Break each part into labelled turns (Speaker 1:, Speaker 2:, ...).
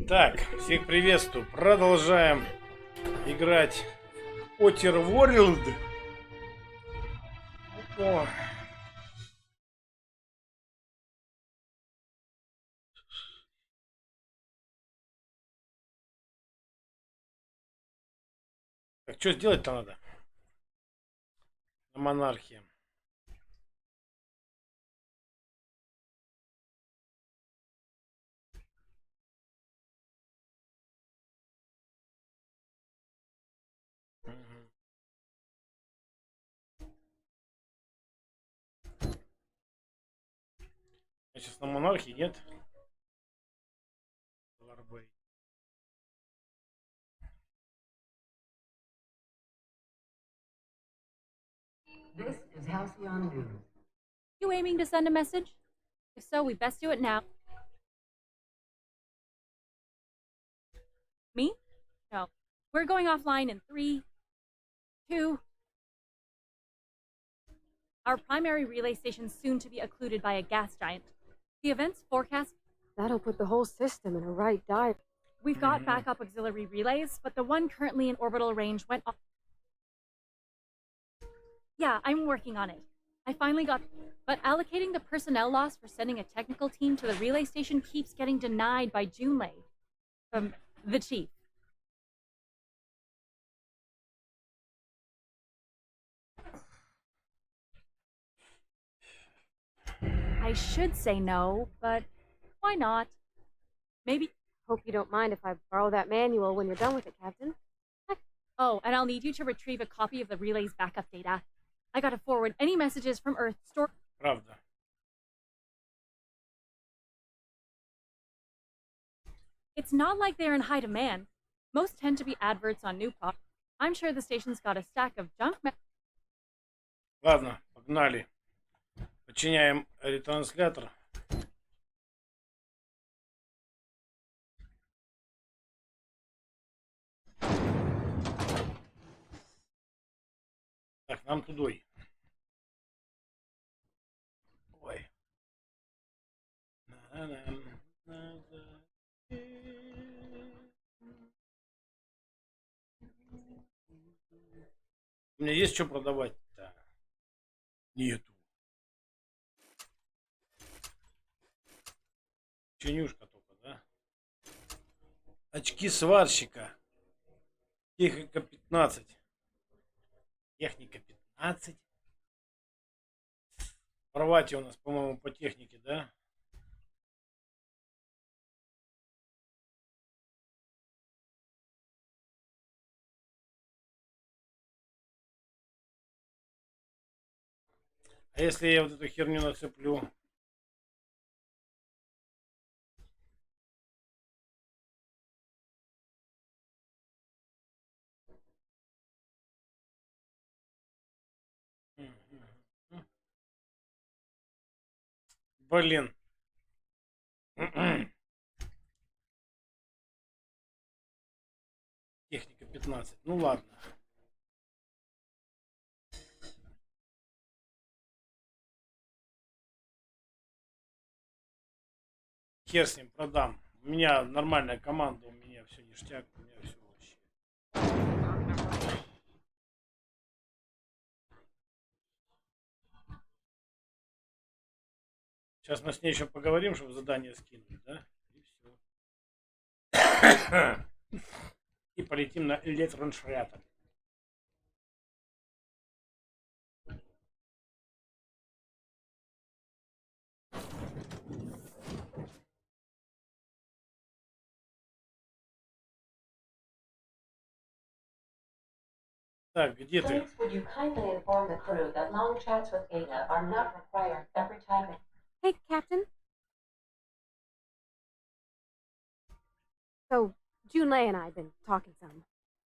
Speaker 1: Так, всех приветствую. Продолжаем играть в Outer World. О. Так, что сделать-то надо? На монархии. Я сейчас на монархии, нет?
Speaker 2: This is Halcyon News.
Speaker 3: You aiming to send a message? If so, we best do it now. Me? No. We're going offline in 3, 2. Our primary relay station's soon to be occluded by a gas giant. The event's forecast.
Speaker 4: That'll put the whole system in a right dive.
Speaker 3: We've got backup auxiliary relays, but the one currently in orbital range went off. Yeah, I'm working on it. I finally got, but allocating the personnel loss for sending a technical team to the relay station keeps getting denied by Junlei, the chief. I should say no, but why not? Maybe.
Speaker 4: Hope you don't mind if I borrow that manual when you're done with it, Captain.
Speaker 3: Oh, and I'll need you to retrieve a copy of the relay's backup data. I gotta forward any messages from Earth store.
Speaker 1: Правда.
Speaker 3: It's not like they're in high demand. Most tend to be adverts on new products. I'm sure the station's got a stack of junk.
Speaker 1: Ладно, погнали. Подчиняем ретранслятор. Так, нам тудой. Ой. У меня есть что продавать-то? Нету. Ченюшка только, да? Очки сварщика. Техника 15. Техника 15. Порвать у нас, по-моему, по технике, да? А если я вот эту херню нацеплю? Блин. Техника 15. Ну ладно. Хер с ним, продам. У меня нормальная команда, у меня все ништяк, у меня все вообще. Сейчас мы с ней еще поговорим, чтобы задание скинуть, да? И все. И полетим на электроншрятор. Так, где ты?
Speaker 2: Please, would you kindly inform the crew that long chats with Ada are not required every time they...
Speaker 4: Hey, Captain. So, Junlei and I have been talking some.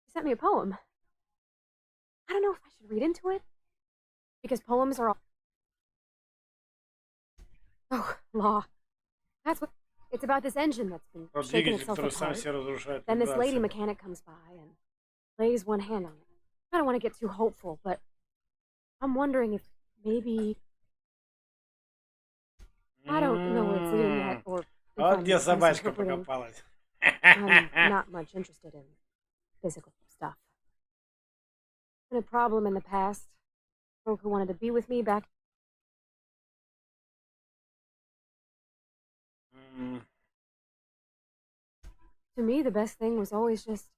Speaker 4: She sent me a poem. I don't know if I should read into it. Because poems are all... Oh, law. That's what... It's about this engine that's been shaking
Speaker 1: Двигатель,
Speaker 4: itself
Speaker 1: который сам
Speaker 4: apart.
Speaker 1: себя разрушает.
Speaker 4: Then this lady
Speaker 1: вибрациями.
Speaker 4: mechanic comes by and lays one hand on it. I don't want to get too hopeful, but I'm wondering if maybe... I don't know where it's leading yet, or if
Speaker 1: Вот
Speaker 4: I'm
Speaker 1: где собачка
Speaker 4: misinterpreting.
Speaker 1: покопалась.
Speaker 4: I'm not much interested in physical stuff. Been a problem in the past. Folk who wanted to be with me back. To me, the best thing was always just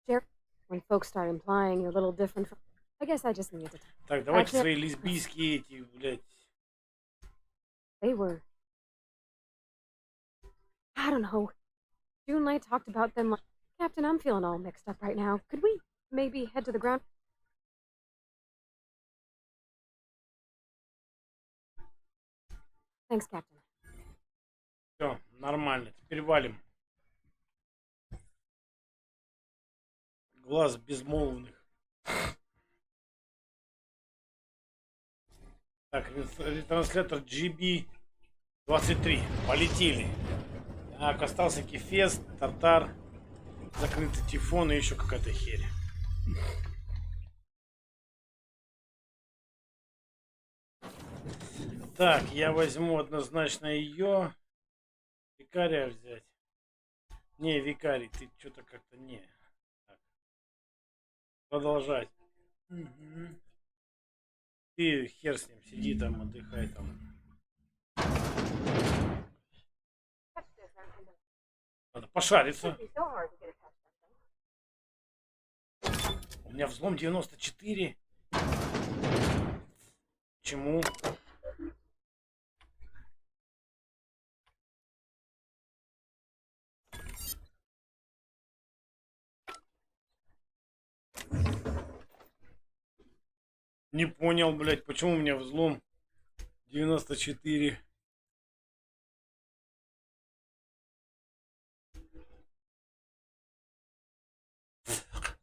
Speaker 4: share. When folks start implying you're a little different from... I guess I just needed to...
Speaker 1: Так, давайте
Speaker 4: Actually,
Speaker 1: свои лесбийские эти, блядь.
Speaker 4: they were... I don't know. Junlei talked about them like... Captain, I'm feeling all mixed up right now. Could we maybe head to the ground? Thanks, Captain.
Speaker 1: Все, нормально. Теперь валим. Глаз безмолвных. Так, ретранслятор GB23. Полетели. Так, остался Кефес, Тартар, закрытый Тифон и еще какая-то херь. Так, я возьму однозначно ее. Викария взять. Не, Викарий, ты что-то как-то не. Так. Продолжать. Угу. Ты хер с ним, сиди там, отдыхай там. Надо пошариться. У меня взлом 94. Почему? Не понял, блядь, почему у меня взлом 94.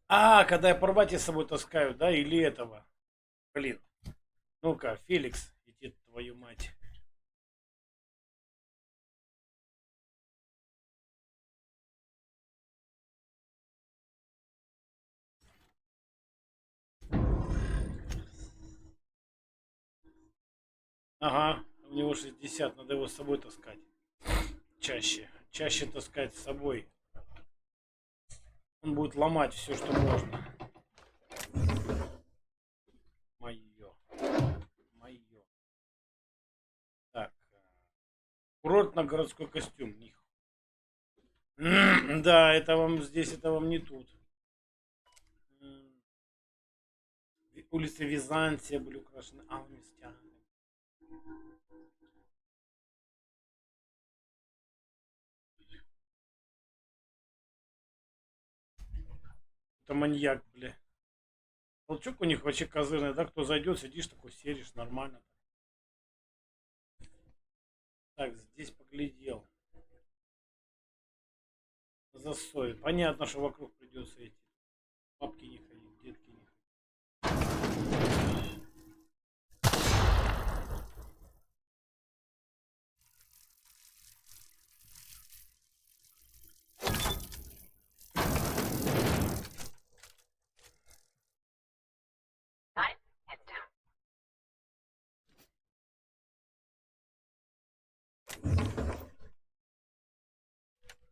Speaker 1: А, когда я порвать с собой таскаю, да, или этого? Блин. Ну-ка, Феликс, иди твою мать. Ага, у него 60, надо его с собой таскать. Чаще таскать с собой. Он будет ломать все, что можно. Мое. Так. Курортно-городской костюм. Да, это вам здесь, это вам не тут. Улицы Византия были украшены алыми стягами. Это маньяк, бля. Толчок у них вообще козырный, да? Кто зайдет, сидишь такой, серишь, нормально. Так, здесь поглядел. Засой. Понятно, что вокруг придется идти. Бабки не ходить, детки не ходить.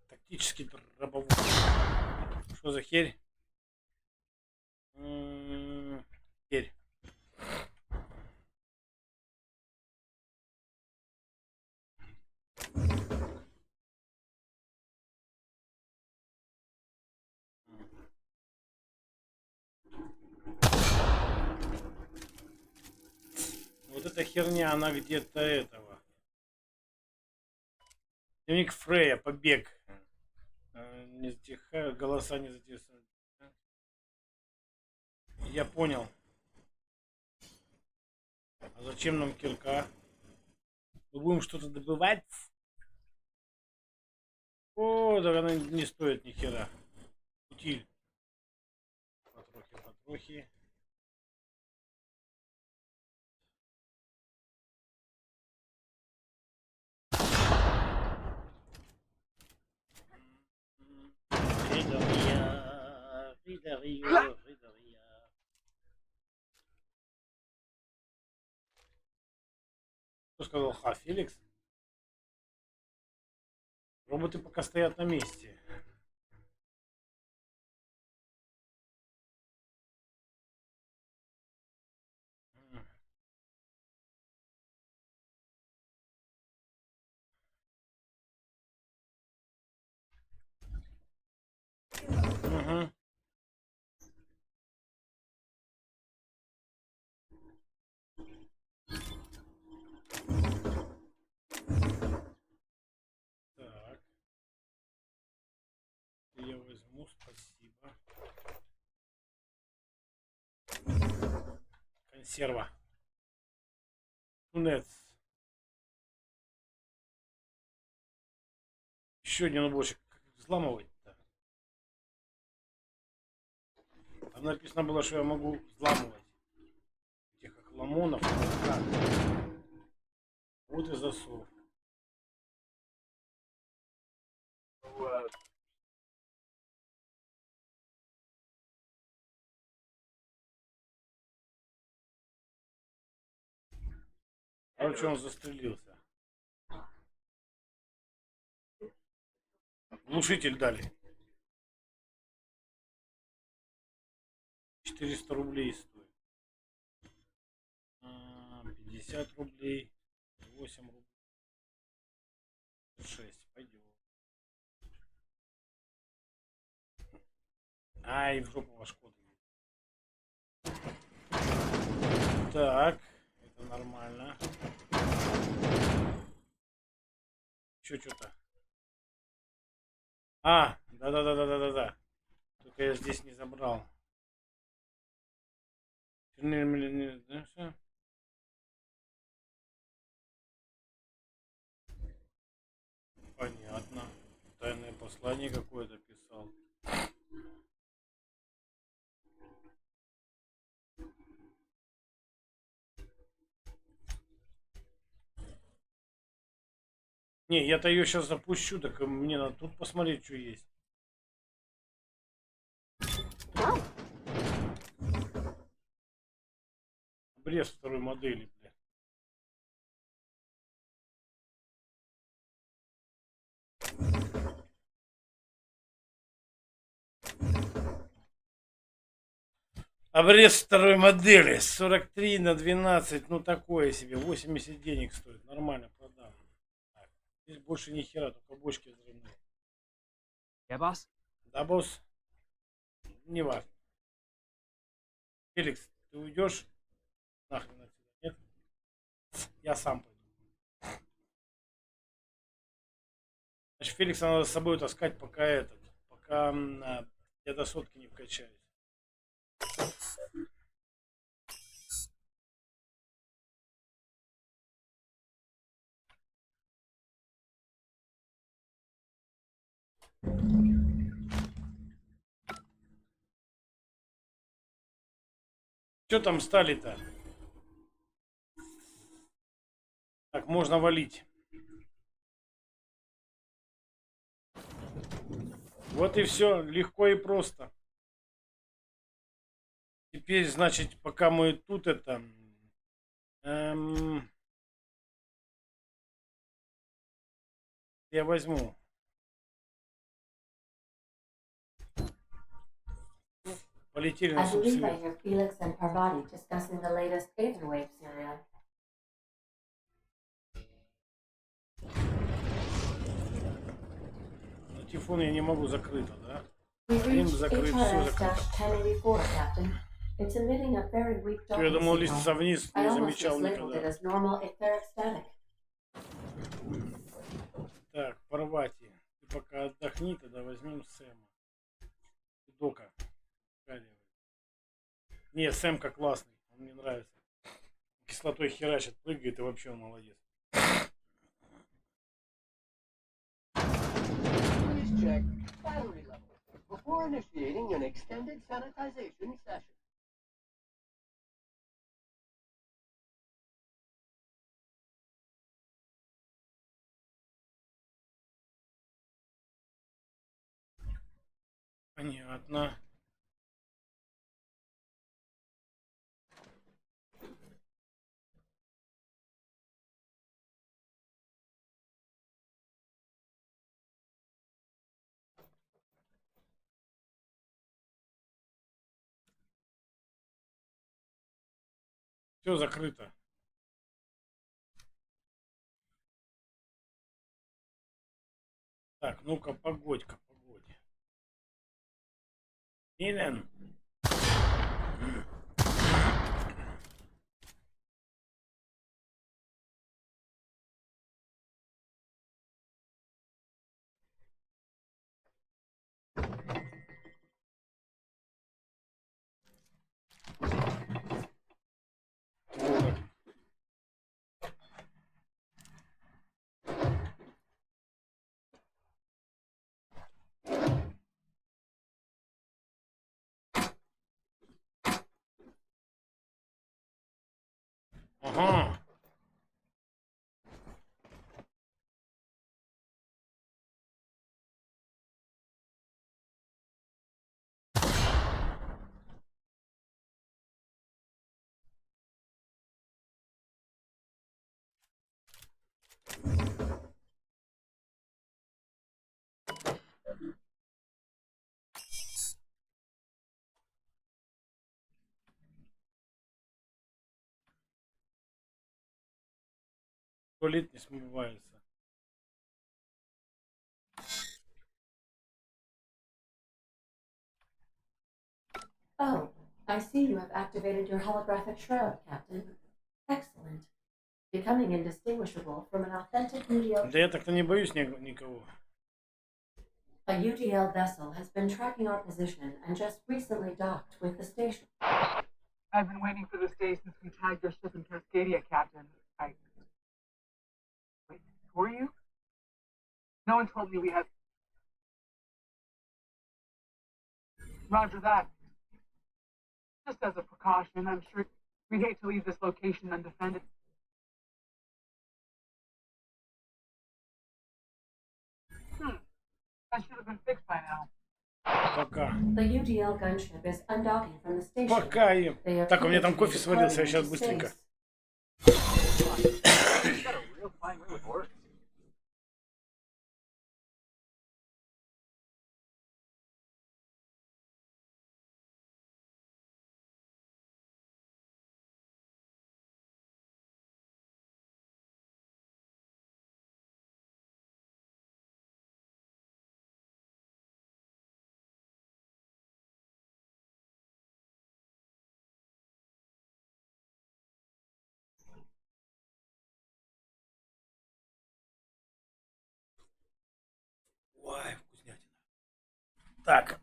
Speaker 1: Тактический дробовик. Что за херь? Херь. Вот эта херня, она где-то этого. Дневник Фрея, побег. Не затихаю, голоса не затихают. Я понял. А зачем нам кирка? Мы будем что-то добывать? О, да она не стоит ни хера. Утиль. Потрохи. Ридория. Кто сказал ха, Феликс? Роботы пока стоят на месте. Угу. Так. Я возьму, спасибо. Консерва. Тунец. Еще один наборчик. Взламывать-то. Там написано было, что я могу взламывать. Этих охламонов. Вот и засов. Короче, он застрелился. Глушитель дали. 400 рублей стоит. 60 рублей. 8 рублей. 6. Пойдет. Ай, в жопу ваш код. Так, это нормально. Что-то. А, да. Только я здесь не забрал. Понятно. Тайное послание какое-то писал. Не, я-то ее сейчас запущу, так мне надо тут посмотреть, что есть. Обрез второй модели, блядь. Обрез второй модели 43 на 12, ну такое себе, 80 денег стоит, нормально продам. Так, здесь больше ни хера, только бочки взрывные.
Speaker 5: Yeah, boss?
Speaker 1: Да, босс? Не важно. Феликс, ты уйдешь нахрен отсюда, нет? Я сам пойду. Значит, Феликса надо с собой таскать, пока я до сотки не вкачаюсь. Что там стали-то? Так, можно валить. Вот и все, легко и просто. Теперь, значит, пока мы тут это... я возьму. Полетели на
Speaker 2: I believe I
Speaker 1: субсвет.
Speaker 2: hear Felix and Parvati discussing the latest Aetherwave serial.
Speaker 1: На телефон я не могу закрыто, да?
Speaker 2: We've
Speaker 1: Им
Speaker 2: reached
Speaker 1: закрыть, все закрыто.
Speaker 2: HRS-1084, Captain. It's emitting a very weak
Speaker 1: Я
Speaker 2: docking
Speaker 1: думал,
Speaker 2: signal.
Speaker 1: лестница вниз,
Speaker 2: I
Speaker 1: не
Speaker 2: almost
Speaker 1: замечал
Speaker 2: mislabeled it
Speaker 1: никогда.
Speaker 2: as normal etheric static.
Speaker 1: Так, Парвати, ты пока отдохни, тогда возьмем Сэма. Дока. Не, Сэмка классный, он мне нравится. Кислотой херачит, прыгает, и вообще он молодец.
Speaker 6: Please check battery level before initiating an extended sanitization session.
Speaker 1: Понятно. Все закрыто. Так, ну-ка, погодь-ка, погодь. Илен. 100 лет не смывается.
Speaker 2: Oh, I see you have activated your holographic shroud, Captain. Excellent. Becoming indistinguishable from an authentic UDL.
Speaker 1: Да я так-то не боюсь никого.
Speaker 2: A UDL vessel has been tracking our position and just recently docked with the station.
Speaker 7: I've been waiting for this day since we tagged your ship in Cascadia, Captain. Wait, who are you? No one told me we had... Roger that. Just as a precaution, I'm sure we'd hate to leave this location undefended. That should have been fixed by now.
Speaker 1: Пока.
Speaker 2: The UDL gunship is undocking from the station.
Speaker 1: Пока им.
Speaker 2: They are
Speaker 1: Так, у меня там кофе
Speaker 2: currently
Speaker 1: свалился, я
Speaker 2: deploying
Speaker 1: сейчас
Speaker 2: into
Speaker 1: быстренько.
Speaker 2: space.
Speaker 5: You got a real fine way with words.
Speaker 1: Ой, вкуснятина. Так.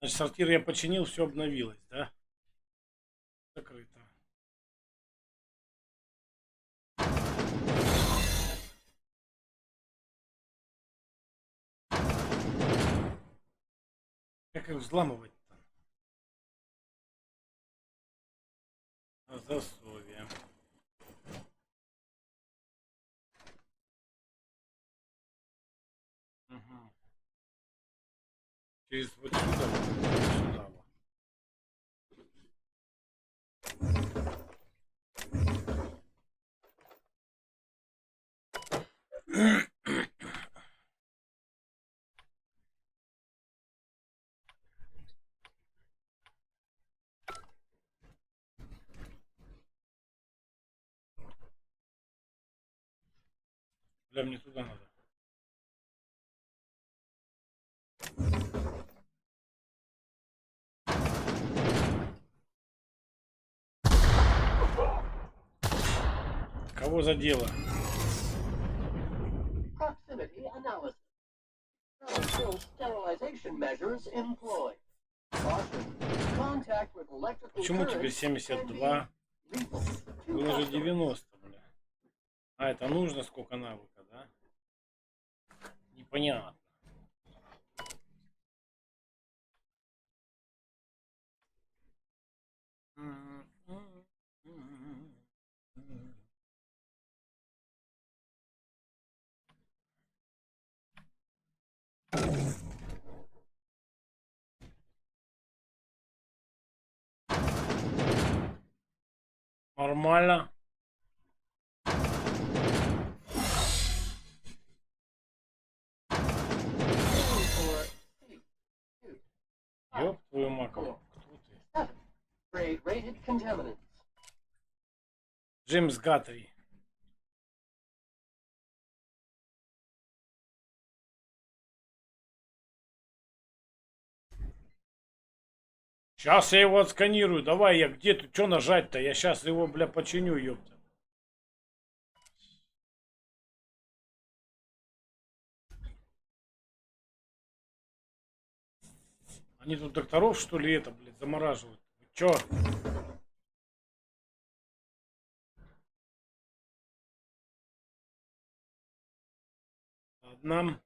Speaker 1: Значит, сортир я починил, все обновилось, да? Закрыто. Как их взламывать-то? На засове. Угу. Через вот сюда, вот сюда вот. Бля, мне туда надо. Кого задело?
Speaker 6: Proximity analysis. Still sterilization measures employed. Caution. Contact with electrical
Speaker 1: Почему теперь
Speaker 6: currents
Speaker 1: 72?
Speaker 6: can be lethal to
Speaker 1: Было же
Speaker 6: customers.
Speaker 1: 90, бля. А, это нужно сколько навыка, да? Непонятно. Нормально. Ёб твою макову. Кто ты?
Speaker 6: Grade rated contaminants.
Speaker 1: Джеймс Гаттери. Сейчас я его отсканирую. Давай я где тут? Что нажать-то? Я сейчас его, бля, починю, ёпта. Они тут докторов, что ли, это, блядь, замораживают? Вы чё? Ладно.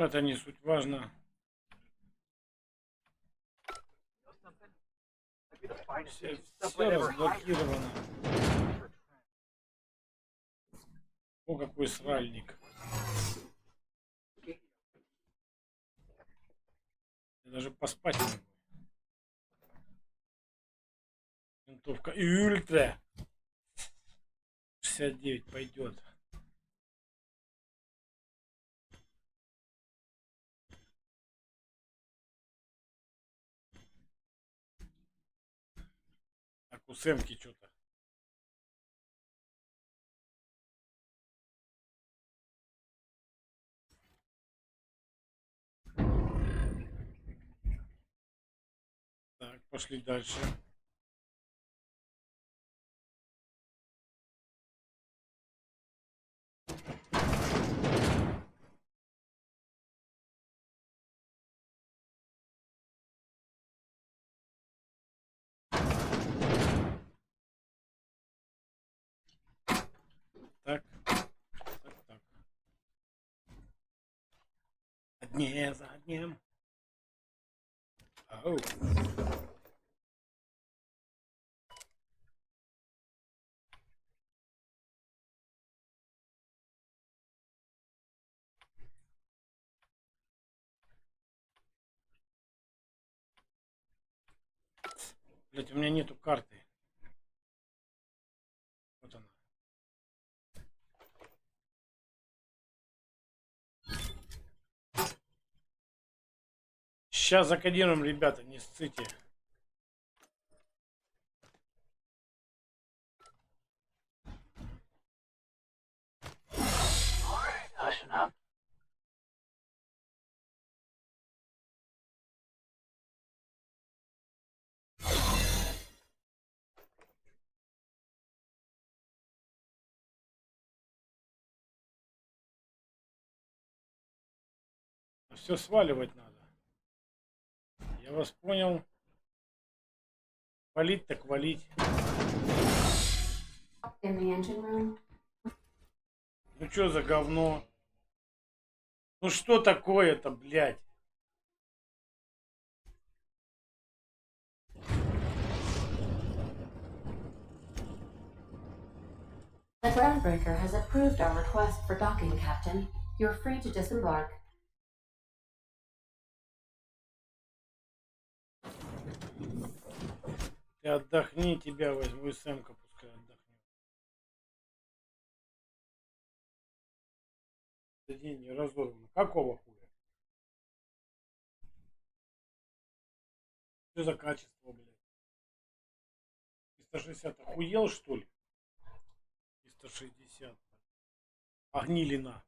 Speaker 1: Это не суть важно. Все разблокировано. О, какой сральник. Я даже поспать не могу. Винтовка и ультра. 69 пойдет. Так, у Сэмки что-то. Так, пошли дальше. Так, так. Одни за одним. Ау. Блять, у меня нету карты. Вот она. Сейчас закодируем, ребята, не ссыте. Все сваливать надо. Я вас понял. Валить так валить.
Speaker 2: In the engine room.
Speaker 1: Ну что за говно? Ну что такое-то, блядь?
Speaker 2: The groundbreaker has approved our request for docking, Captain. You're free to disembark.
Speaker 1: Ты отдохни, тебя возьму и Сэмка пускай отдохнет. День не разорван. Какого хуя? Что за качество, блядь? 360 охуел, что ли? 360. Огнилина.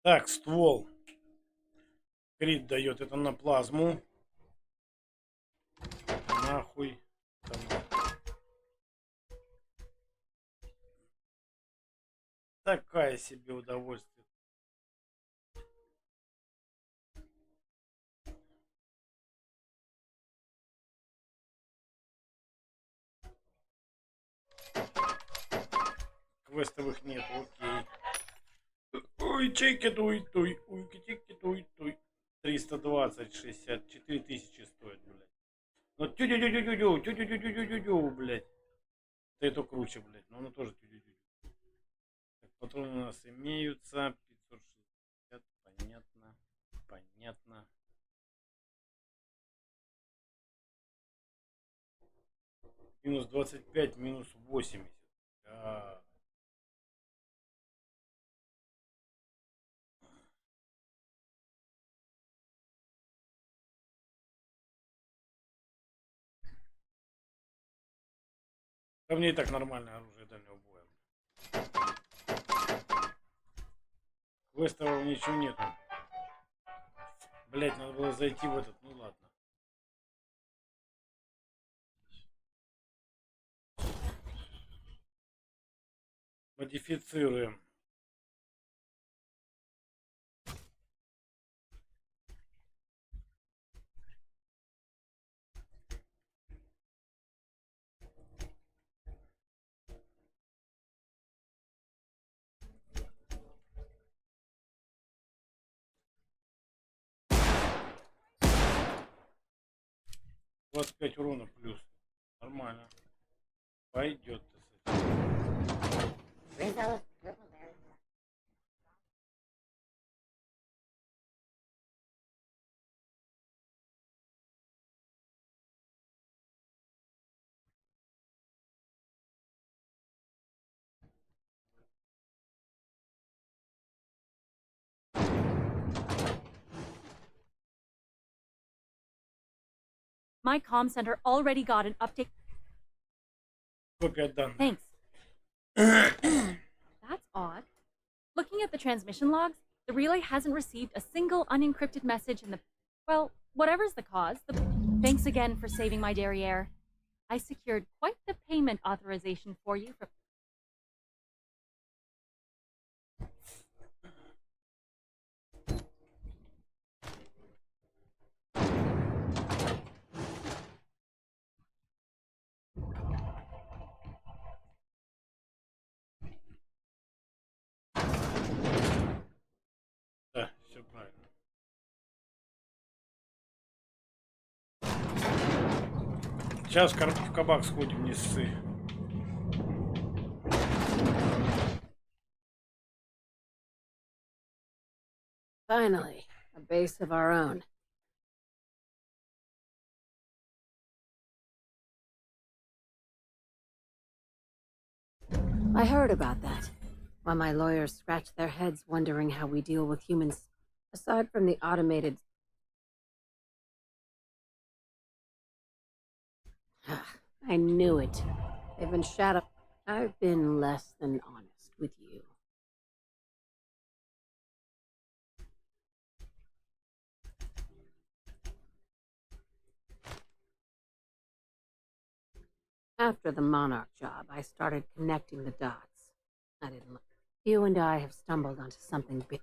Speaker 1: Так, ствол. Крит дает это на плазму. Нахуй. Там. Такая себе удовольствие. Квестовых нет, окей. Ой, чеки, туй, туй, уй, чеки, туй, туй. 320, 64 тысячи стоит, блядь. Ну, тю-дю-дю-дю-дю-дю, тю-дю-дю-дю-дю-дю, блядь. Это круче, блядь, но оно тоже тю-дю-дю. Так, патроны у нас имеются. 560, понятно, понятно. Минус 25, минус 80. Да. Ко мне и так нормальное оружие дальнего боя. квестового ничего нету. Блять, надо было зайти в этот, ну ладно. Модифицируем. Двадцать 5 урона плюс. Нормально. Пойдет.
Speaker 3: My comm center already got an update.
Speaker 1: Копия данных.
Speaker 3: Thanks. That's odd. Looking at the transmission logs, the relay hasn't received a single unencrypted message in the... Well, whatever's the cause, thanks again for saving my derriere. I secured quite the payment authorization for you from...
Speaker 1: Да, все правильно. Сейчас в кабак сходим, не ссы.
Speaker 2: Finally, a base of our own. I heard about that. While my lawyers scratch their heads wondering how we deal with humans, aside from the automated... I knew it. They've been shadow... I've been less than honest with you. After the Monarch job, I started connecting the dots. I didn't look. You and I have stumbled onto something big.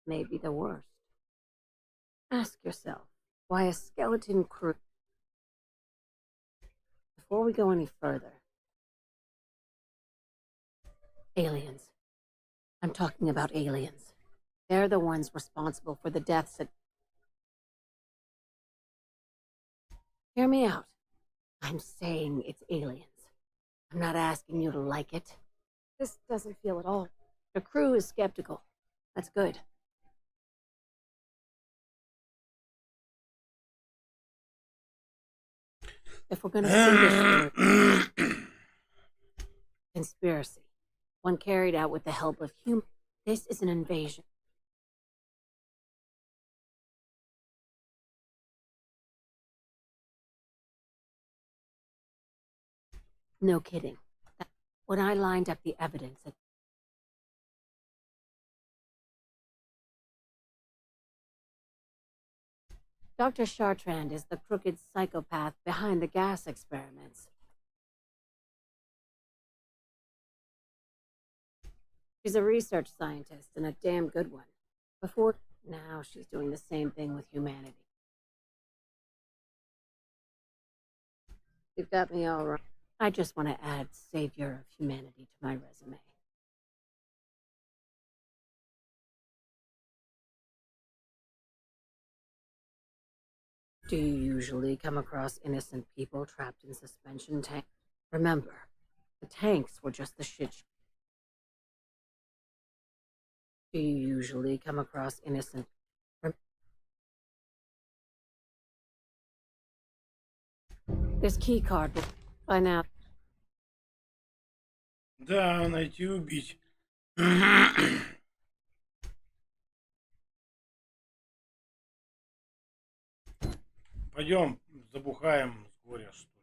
Speaker 2: Maybe the worst. Ask yourself, why a skeleton crew... Before we go any further... Aliens. I'm talking about aliens. They're the ones responsible for the deaths at... Hear me out. I'm saying it's aliens. I'm not asking you to like it.
Speaker 4: This doesn't feel at all.
Speaker 2: The crew is skeptical. That's good. If we're gonna see this through... Conspiracy. One carried out with the help of human... This is an invasion. No kidding. When I lined up the evidence... Dr. Chartrand is the crooked psychopath behind the gas experiments. She's a research scientist and a damn good one. Now she's doing the same thing with humanity. You've got me all wrong. I just want to add savior of humanity to my resume. Do you usually come across innocent people trapped in suspension tanks? Remember, the tanks were just the shit show. Do you usually come across innocent... This key card will... By now...
Speaker 1: Да, найти и убить. Пойдем, забухаем с горя, что ли.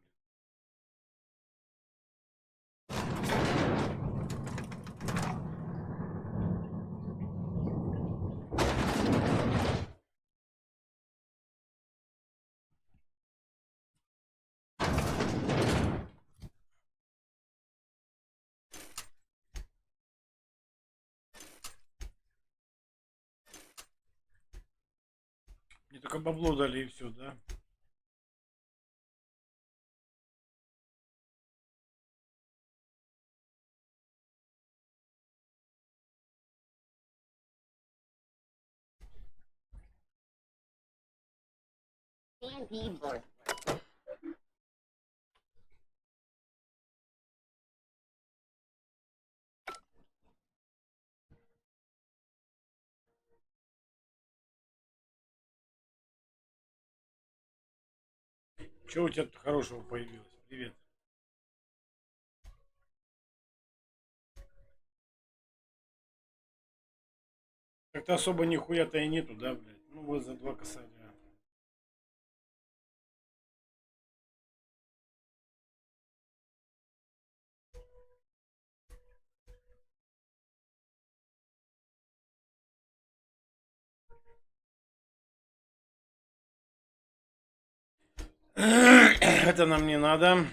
Speaker 1: Мне только бабло дали и все, да? Что у тебя тут хорошего появилось? Привет. Как-то особо нихуя-то и нету, да, блядь? Ну вот за 2 косаря. Это нам не надо.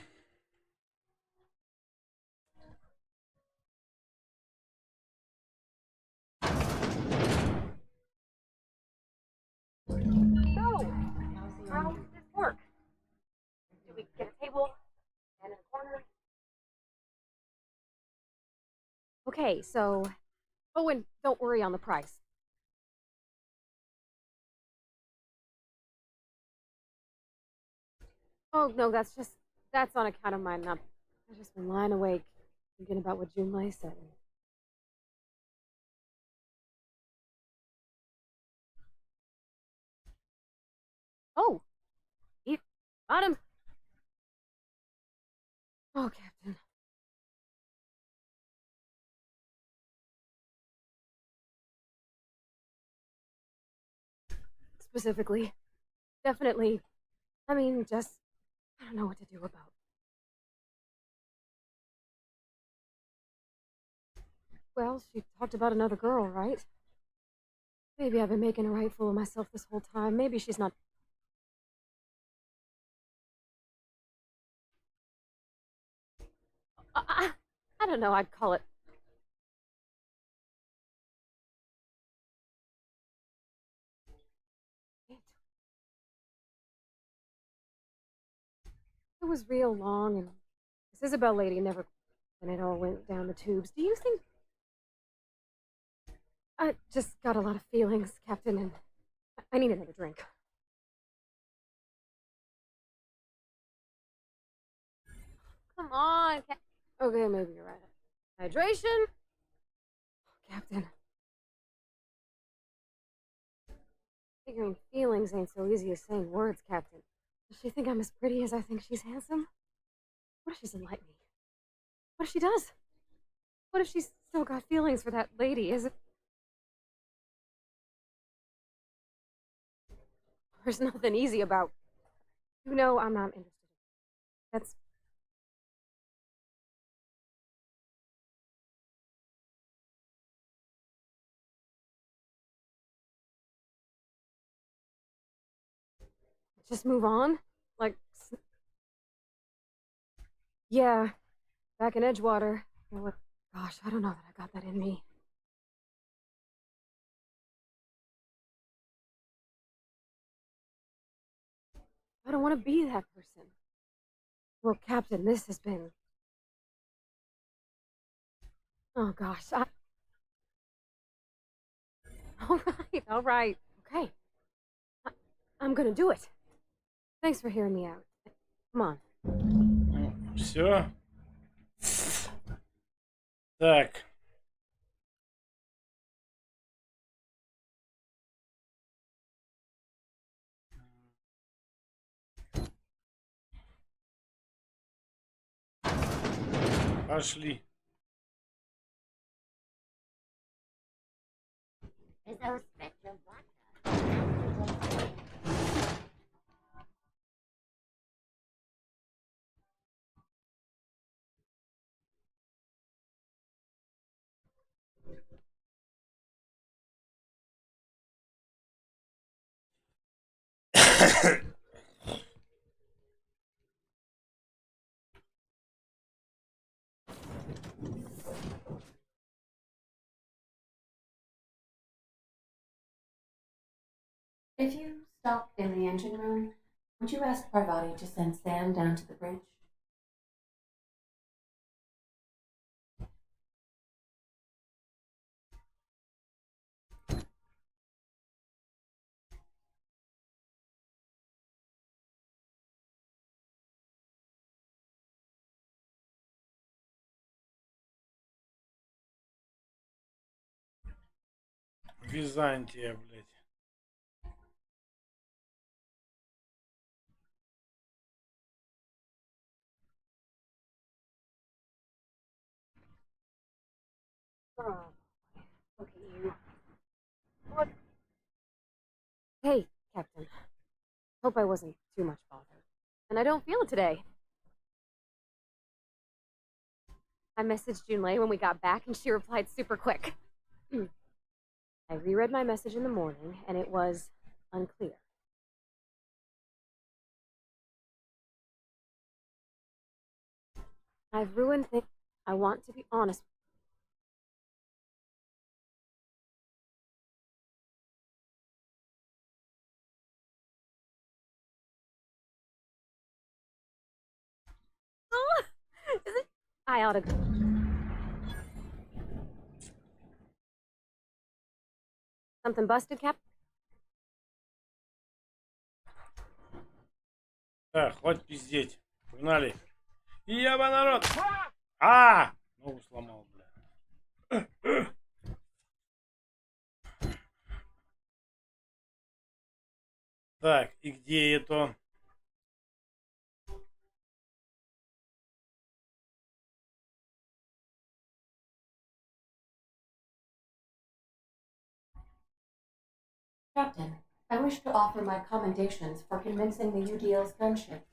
Speaker 4: So, how does this work? Do we get a table and in a corner? Okay, so... Oh, and don't worry on the price. Oh, no, that's on account of mine. I've just been lying awake thinking about what Junlei said. Oh, he got him. Oh, Captain. Specifically, definitely. I mean, just, I don't know what to do about. Well, she talked about another girl, right? Maybe I've been making a right fool of myself this whole time. Maybe she's not. I don't know, I'd call it. It was real long, and this Isabel lady never. And it all went down the tubes. Do you think. I just got a lot of feelings, Captain, and I need another drink. Come on, Okay, maybe you're right. Hydration? Captain. Figuring feelings ain't so easy as saying words, Captain. Does she think I'm as pretty as I think she's handsome? What if she doesn't like me? What if she does? What if she's still got feelings for that lady? Is it... There's nothing easy about... You know I'm not interested. That's... Just move on? Like... Yeah, back in Edgewater. Gosh, I don't know that I got that in me. I don't want to be that person. Well, Captain, this has been... Oh, gosh, all right, okay. I'm gonna do it. Thanks for hearing me out. Come on.
Speaker 1: Все. Так. Пошли.
Speaker 2: If you Doc, in the engine room, would you ask Parvati to send Sam down to the bridge?
Speaker 1: Византия, блядь.
Speaker 4: Oh, look at you. What? Hey, Captain. Hope I wasn't too much bother. And I don't feel it today. I messaged Junlei when we got back, and she replied super quick. I reread my message in the morning, and it was unclear. I've ruined things. I want to be honest. Is it? I ought to go. Something busted, Cap?
Speaker 1: Так, хватит пиздеть. Погнали. Яба, народ. А! Ногу сломал, бля. Так, и где это?
Speaker 2: Captain, I wish to offer my commendations for convincing the UDL's gunship.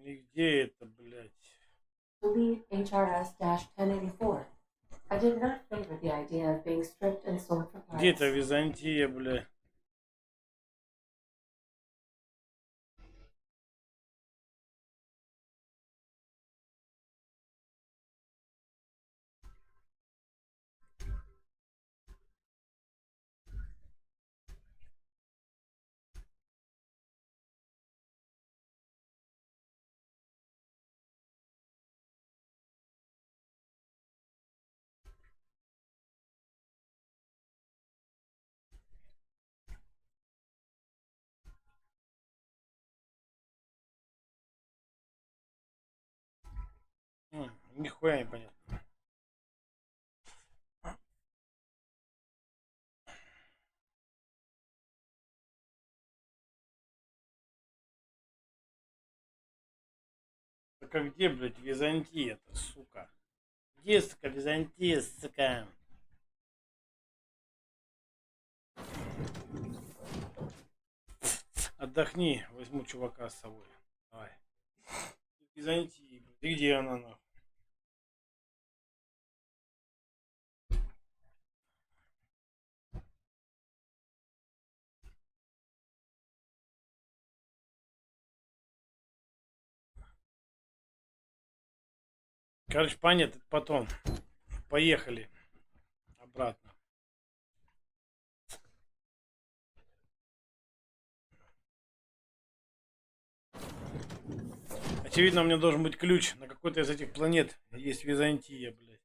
Speaker 1: И где это, блядь?
Speaker 2: To lead HRS-1084. I did not favor the idea of being stripped and sold for parts.
Speaker 1: Где это Византия, бля? Нихуя не понятно. Так а где, блядь, Византия-то, сука? Где, сука, Византия, сука? Отдохни, возьму чувака с собой. Давай. Византия, блядь. И где она, нахуй? Короче, понятно, потом. Поехали. Обратно. Очевидно, у меня должен быть ключ. На какой-то из этих планет есть Византия, блядь.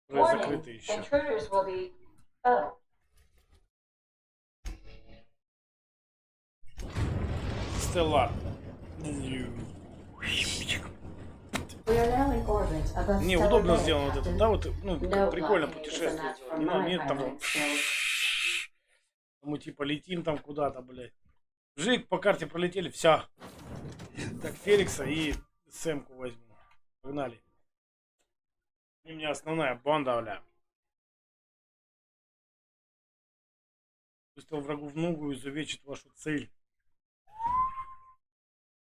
Speaker 1: Уже закрыто еще.
Speaker 2: Intruders will be... Oh.
Speaker 1: Стеллар.
Speaker 2: We are now in orbit above
Speaker 1: Не,
Speaker 2: Stellar
Speaker 1: удобно
Speaker 2: Bay,
Speaker 1: сделано вот это.
Speaker 2: Captain.
Speaker 1: Да, вот, ну,
Speaker 2: No
Speaker 1: прикольно
Speaker 2: blockade is a
Speaker 1: путешествовать.
Speaker 2: match for
Speaker 1: Не,
Speaker 2: my
Speaker 1: нет, там,
Speaker 2: piloting skills.
Speaker 1: мы типа летим там куда-то, блядь. Жик, по карте пролетели, все. Так, Феликса и Сэмку возьму. Погнали. И у меня основная банда, бля. Пустил врагу в ногу и изувечит вашу цель.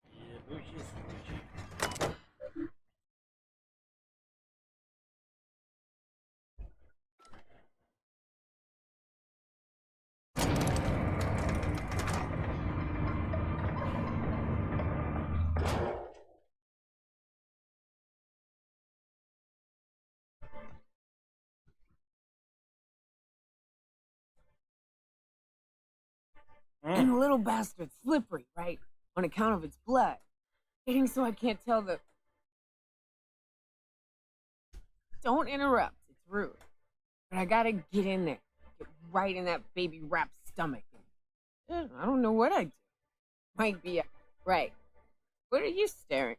Speaker 1: Едухи, случай.
Speaker 8: And the little bastard's slippery, right? On account of its blood. Getting so I can't tell the... Don't interrupt. It's rude. But I gotta get in there. Get right in that baby rap's stomach. I don't know what I do. Might be... Right. What are you staring?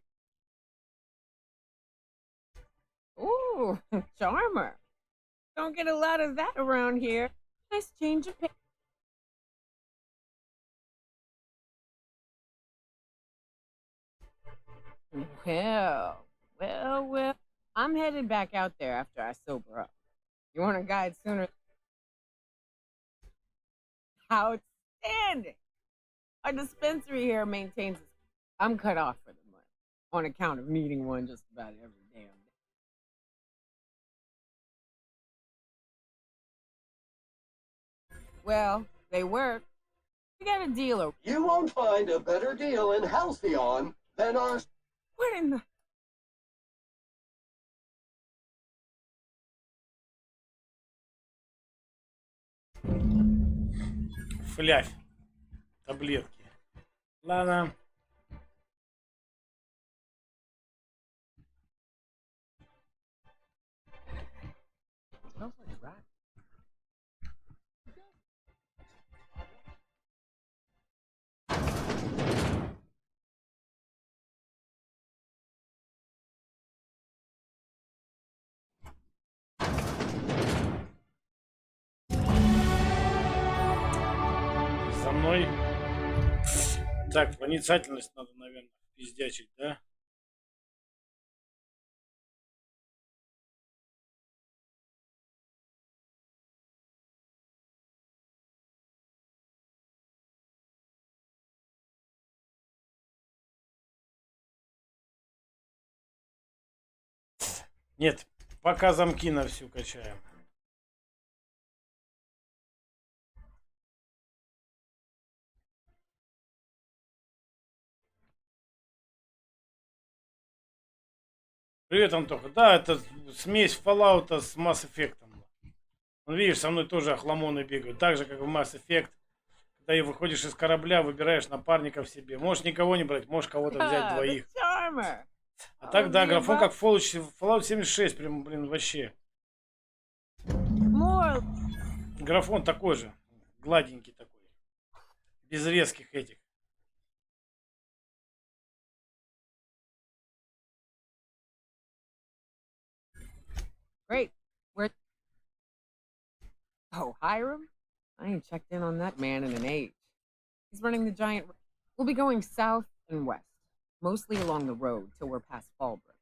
Speaker 8: Ooh, charmer. Don't get a lot of that around here. Nice change of pace. Well. I'm headed back out there after I sober up. You want a guide sooner? Outstanding! Our dispensary here maintains... I'm cut off for the month, on account of needing one just about every damn day. Well, they work. We got a dealer.
Speaker 6: You won't find a better deal in Halcyon than our...
Speaker 8: What in the...
Speaker 1: Флявь. Таблетки. Ладно.
Speaker 5: Smells like rat.
Speaker 1: За мной. Так, проницательность надо, наверное, пиздячить, да? Нет, пока замки на всю качаем. Привет, Антоха. Да, это смесь Fallout с Mass Effect. Ну, видишь, со мной тоже охламоны бегают. Так же, как в Mass Effect. Когда и выходишь из корабля, выбираешь напарников себе. Можешь никого не брать, можешь кого-то взять двоих. А так, да, графон как Fallout 76. Прям, блин, вообще. Графон такой же. Гладенький такой. Без резких этих.
Speaker 8: Great. Where? Oh, Hiram? I ain't checked in on that man in an age. He's running the giant... We'll be going south and west, mostly along the road till we're past Fallbrook.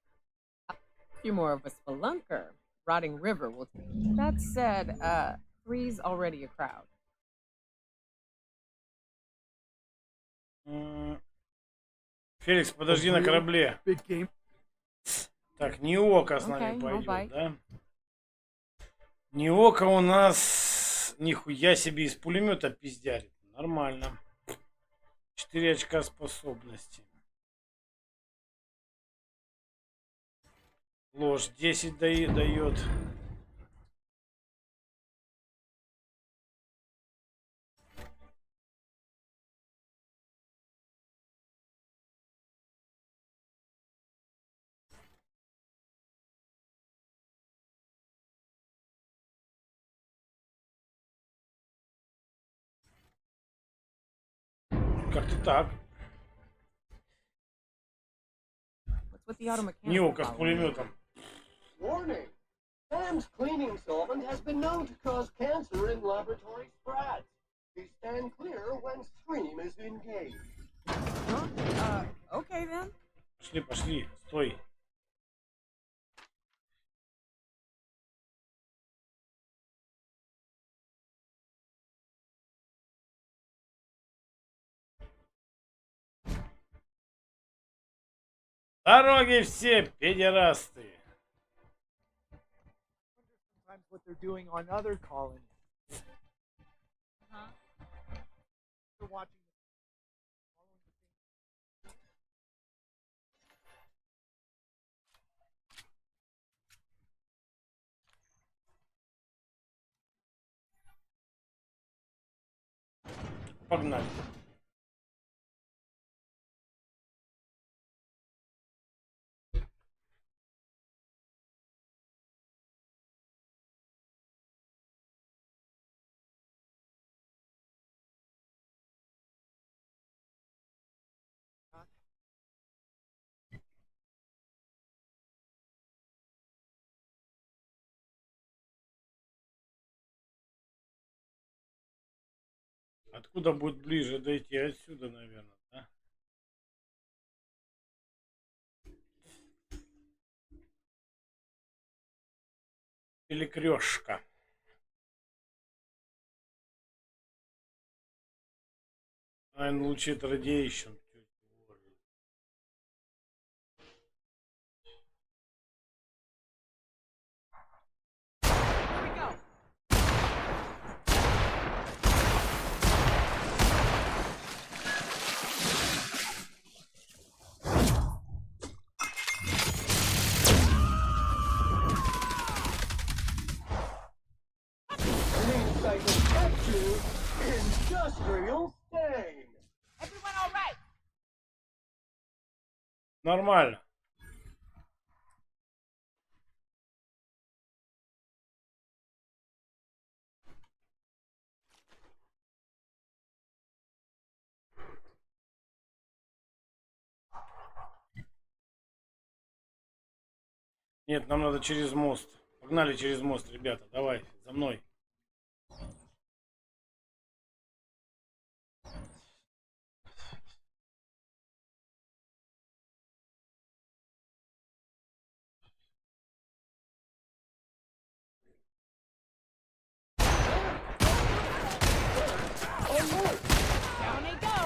Speaker 8: If you're more of a spelunker, Rotting River will... That said, 3's already a crowd.
Speaker 1: Феликс, подожди на корабле. Так, Ниока с нами пойдет, да? Ниока у нас нихуя себе из пулемета пиздярит. Нормально. 4 очка способности. Ложь 10 дает. Как-то так. Ниока с пулеметом.
Speaker 6: Warning! Sam's cleaning solvent has been known to cause cancer in laboratory sprats. Please stand clear when STRIME is engaged.
Speaker 8: Okay then.
Speaker 1: Пошли, стой. Дороги все педерасты.
Speaker 5: Sometimes what they're doing on other colonies. They're watching.
Speaker 1: Погнали. Откуда будет ближе дойти? Отсюда, наверное, да? Или крёшка. And лучит radiation.
Speaker 6: Industrial stain.
Speaker 8: Everyone all right?
Speaker 1: Нормально. Нет, нам надо через мост. Погнали через мост, ребята. Давай, за мной.
Speaker 8: Down they go.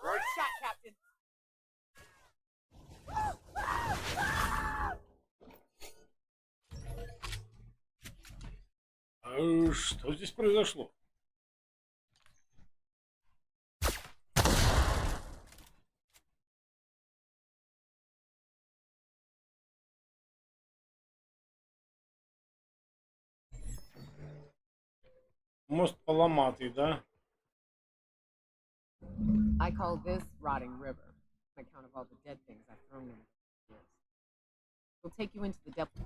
Speaker 8: Good shot, Captain.
Speaker 1: Что здесь произошло? Мост поломатый, да?
Speaker 8: I call this rotting river, on account of all the dead things I've thrown in it. We'll take you into the depth.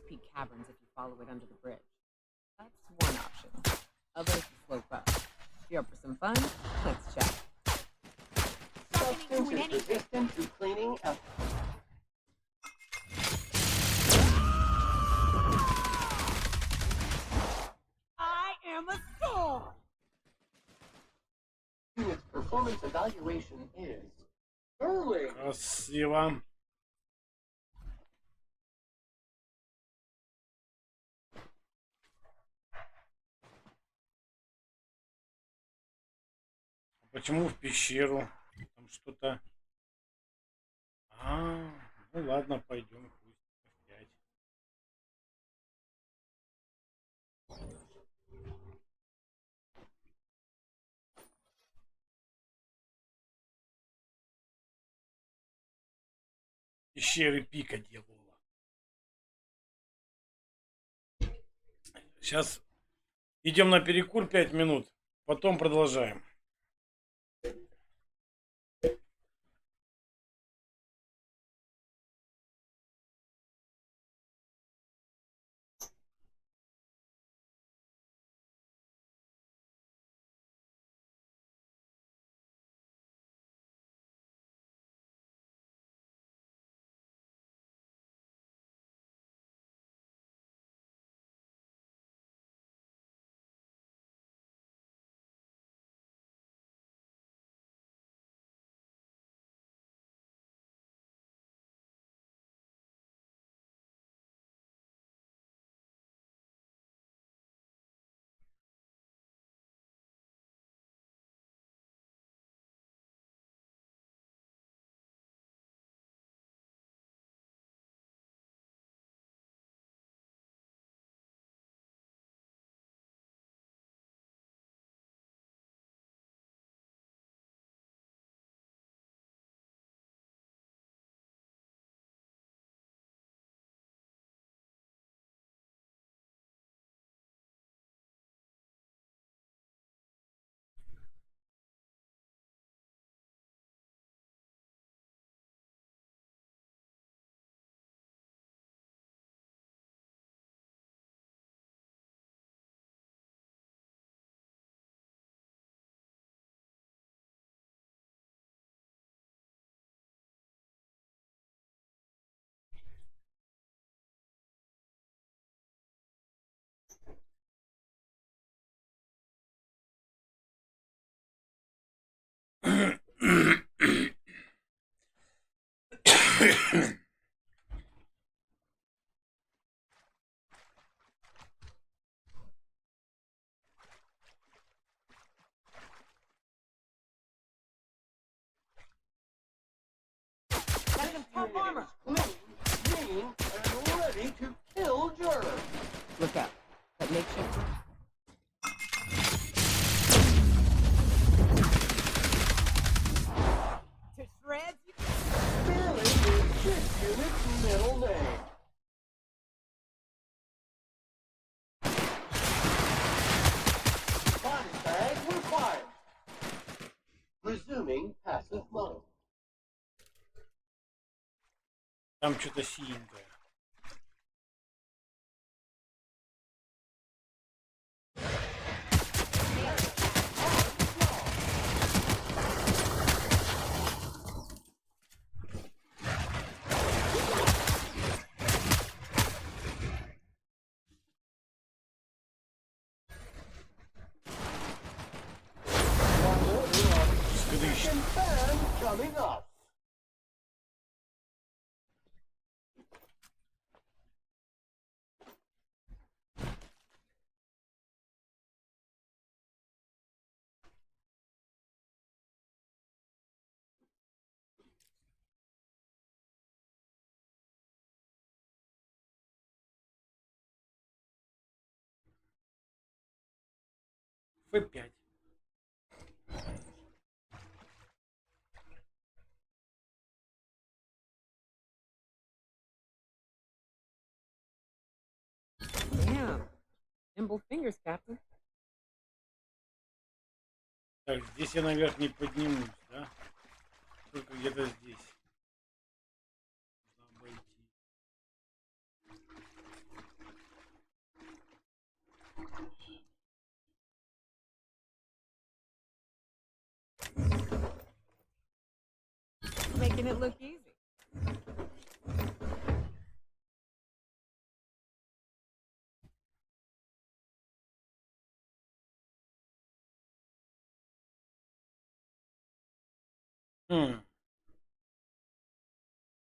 Speaker 8: Peak caverns if you follow it under the bridge. That's one option. Others slope up. If you're up for some fun, let's chat.
Speaker 6: Substance is resistant to cleaning up.
Speaker 8: I am a storm!
Speaker 6: Unit's performance evaluation is early.
Speaker 1: Красиво. Почему в пещеру? Там что-то... Ну ладно, пойдем. Пусть F5. Пещеры пика дьявола. Сейчас идем на перекур 5 минут, потом продолжаем.
Speaker 8: Top armor.
Speaker 6: Clean, and ready to kill germs.
Speaker 8: Look out. That makeshift. To shreds.
Speaker 6: Billy is this unit's middle name. Body bag required. Resuming passive mode.
Speaker 1: Там что-то синенькое.
Speaker 6: Second fan coming up.
Speaker 1: F5.
Speaker 8: Damn. Nimble fingers, Captain.
Speaker 1: Так, здесь я наверх не поднимусь, да? Только где-то здесь. Нужно обойти.
Speaker 8: Making it look easy.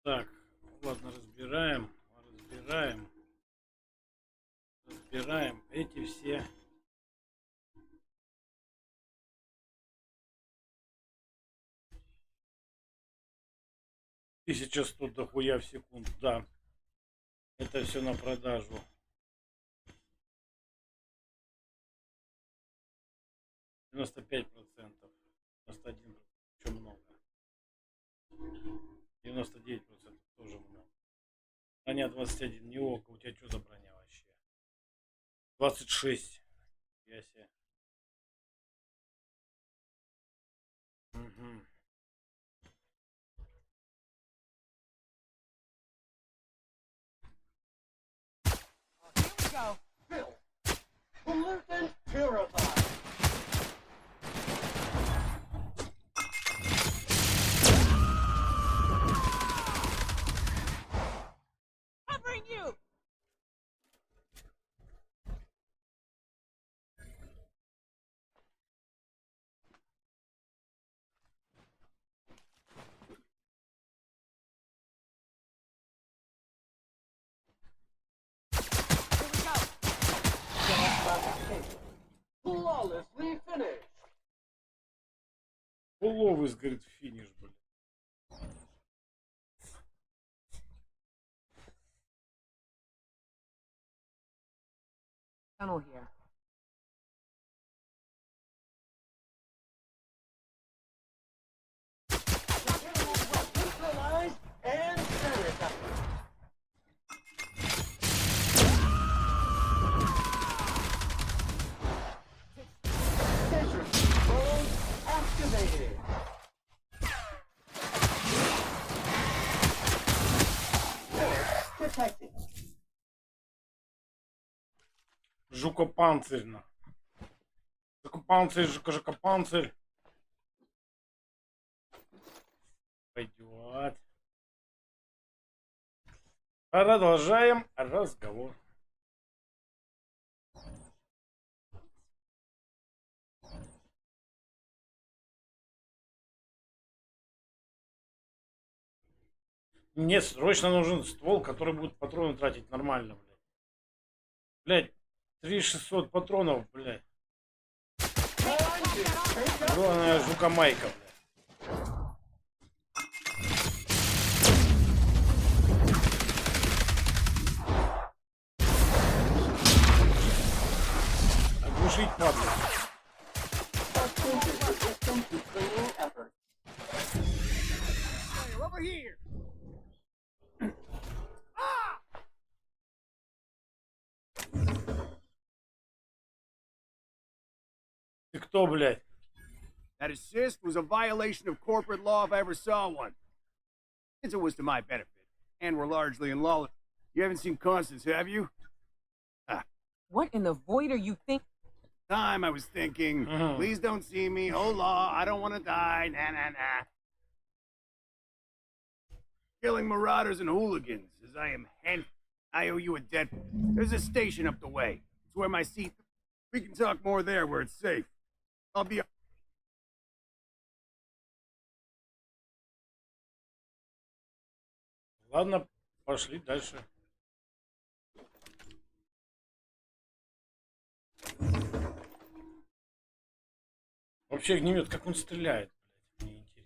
Speaker 1: Так, ладно, разбираем эти все. Тысяча 100 дохуя в секунду, да. Это все на продажу. 95%. 91%. Еще много. 99% тоже много. Броня 21. Не око. У тебя что за броня вообще? 26. Я себе. Угу.
Speaker 8: Here we go.
Speaker 6: Bill. Pollutant purified.
Speaker 8: Covering you.
Speaker 6: Flawlessly finished.
Speaker 1: Уловый, говорит, финиш, блин.
Speaker 8: Tunnel here.
Speaker 6: Neutralized and sanitized. Sensor mode activated. Force detected.
Speaker 1: Жукопанцирь. Жукопанцирь, жукопанцирь. Пойдет. Продолжаем разговор. Нет, срочно нужен ствол, который будет патроны тратить нормально, блядь. Блядь, 3600 патронов, блядь. Главное, жука-майка, блядь. Оглушить падлу.
Speaker 5: Over here.
Speaker 1: Ты кто, блядь?
Speaker 9: That assist was a violation of corporate law if I ever saw one. It was to my benefit, and we're largely in lawless. You haven't seen Constance, have you?
Speaker 8: What in the void are you think?
Speaker 9: Time I was thinking, please don't see me. Oh, law, I don't want to die. Nah, nah, nah. Killing marauders and hooligans, as I am I owe you a debt. There's a station up the way. It's where my seat. We can talk more there where it's safe. I'll be.
Speaker 1: Ладно, пошли дальше. Вообще огнемет, как он стреляет, блядь, мне интересно.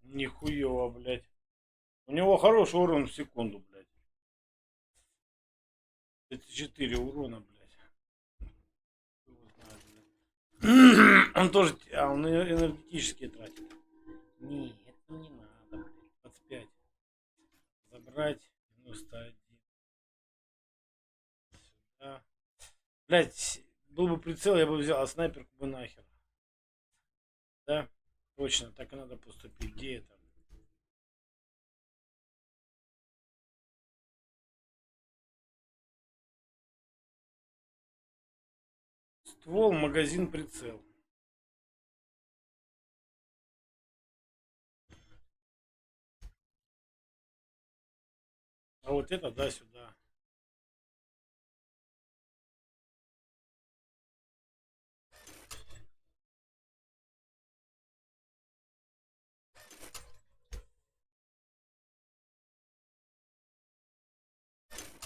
Speaker 1: Нихуево, блядь. У него хороший урон в секунду, блядь. 34 урона, блядь. Он тоже, он энергетические тратит. Нет, это не надо, блядь. 25. Забрать 91. Сюда. Блядь, был бы прицел, я бы взял, а снайперку бы нахер. Да, точно, так и надо поступить. Где это? Ствол, магазин, прицел. А вот это, да, сюда.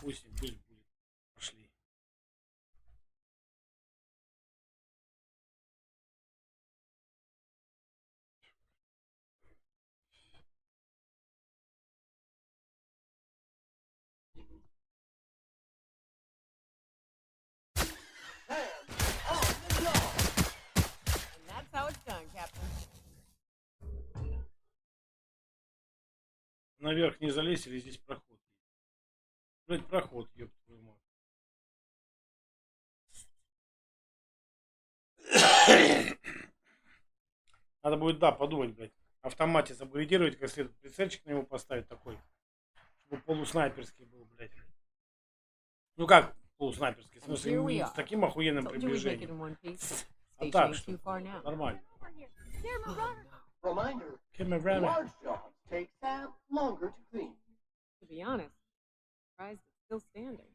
Speaker 1: Пусть будет. Пошли.
Speaker 8: And that's how it's done, Captain.
Speaker 1: Наверх не залезть или здесь проход? Блять, проход, ёб твою мать. Надо будет, да, подумать, блядь. Автомате забаррикадировать, как следует. Прицельчик на него поставить такой. Чтобы полуснайперский был, блядь. Ну как полуснайперский? В смысле, не с таким охуенным приближением. А так, что нормально.
Speaker 6: Reminder,
Speaker 1: Camera.
Speaker 6: large jobs take Sam longer to clean.
Speaker 8: To be honest, surprised it's still standing.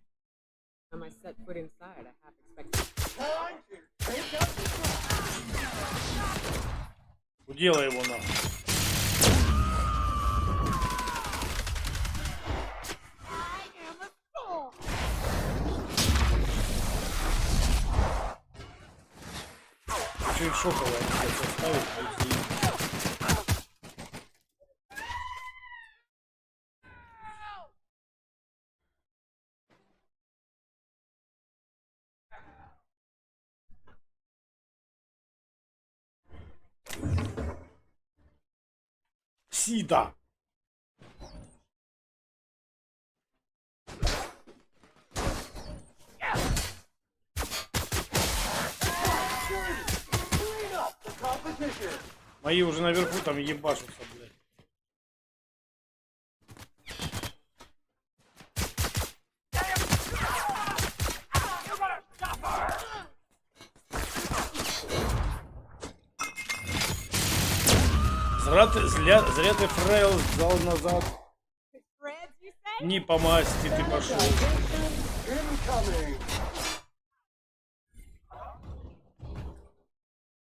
Speaker 8: Time I set foot inside, I half expected.
Speaker 6: Time to take up the slack.
Speaker 1: Уделай его нахуй. Чуть шоковое оставить, пойти. Сида. Мои уже наверху там ебашутся, блядь. Зря ты фрейл сдал назад. Не по масти ты пошел.
Speaker 6: Incoming.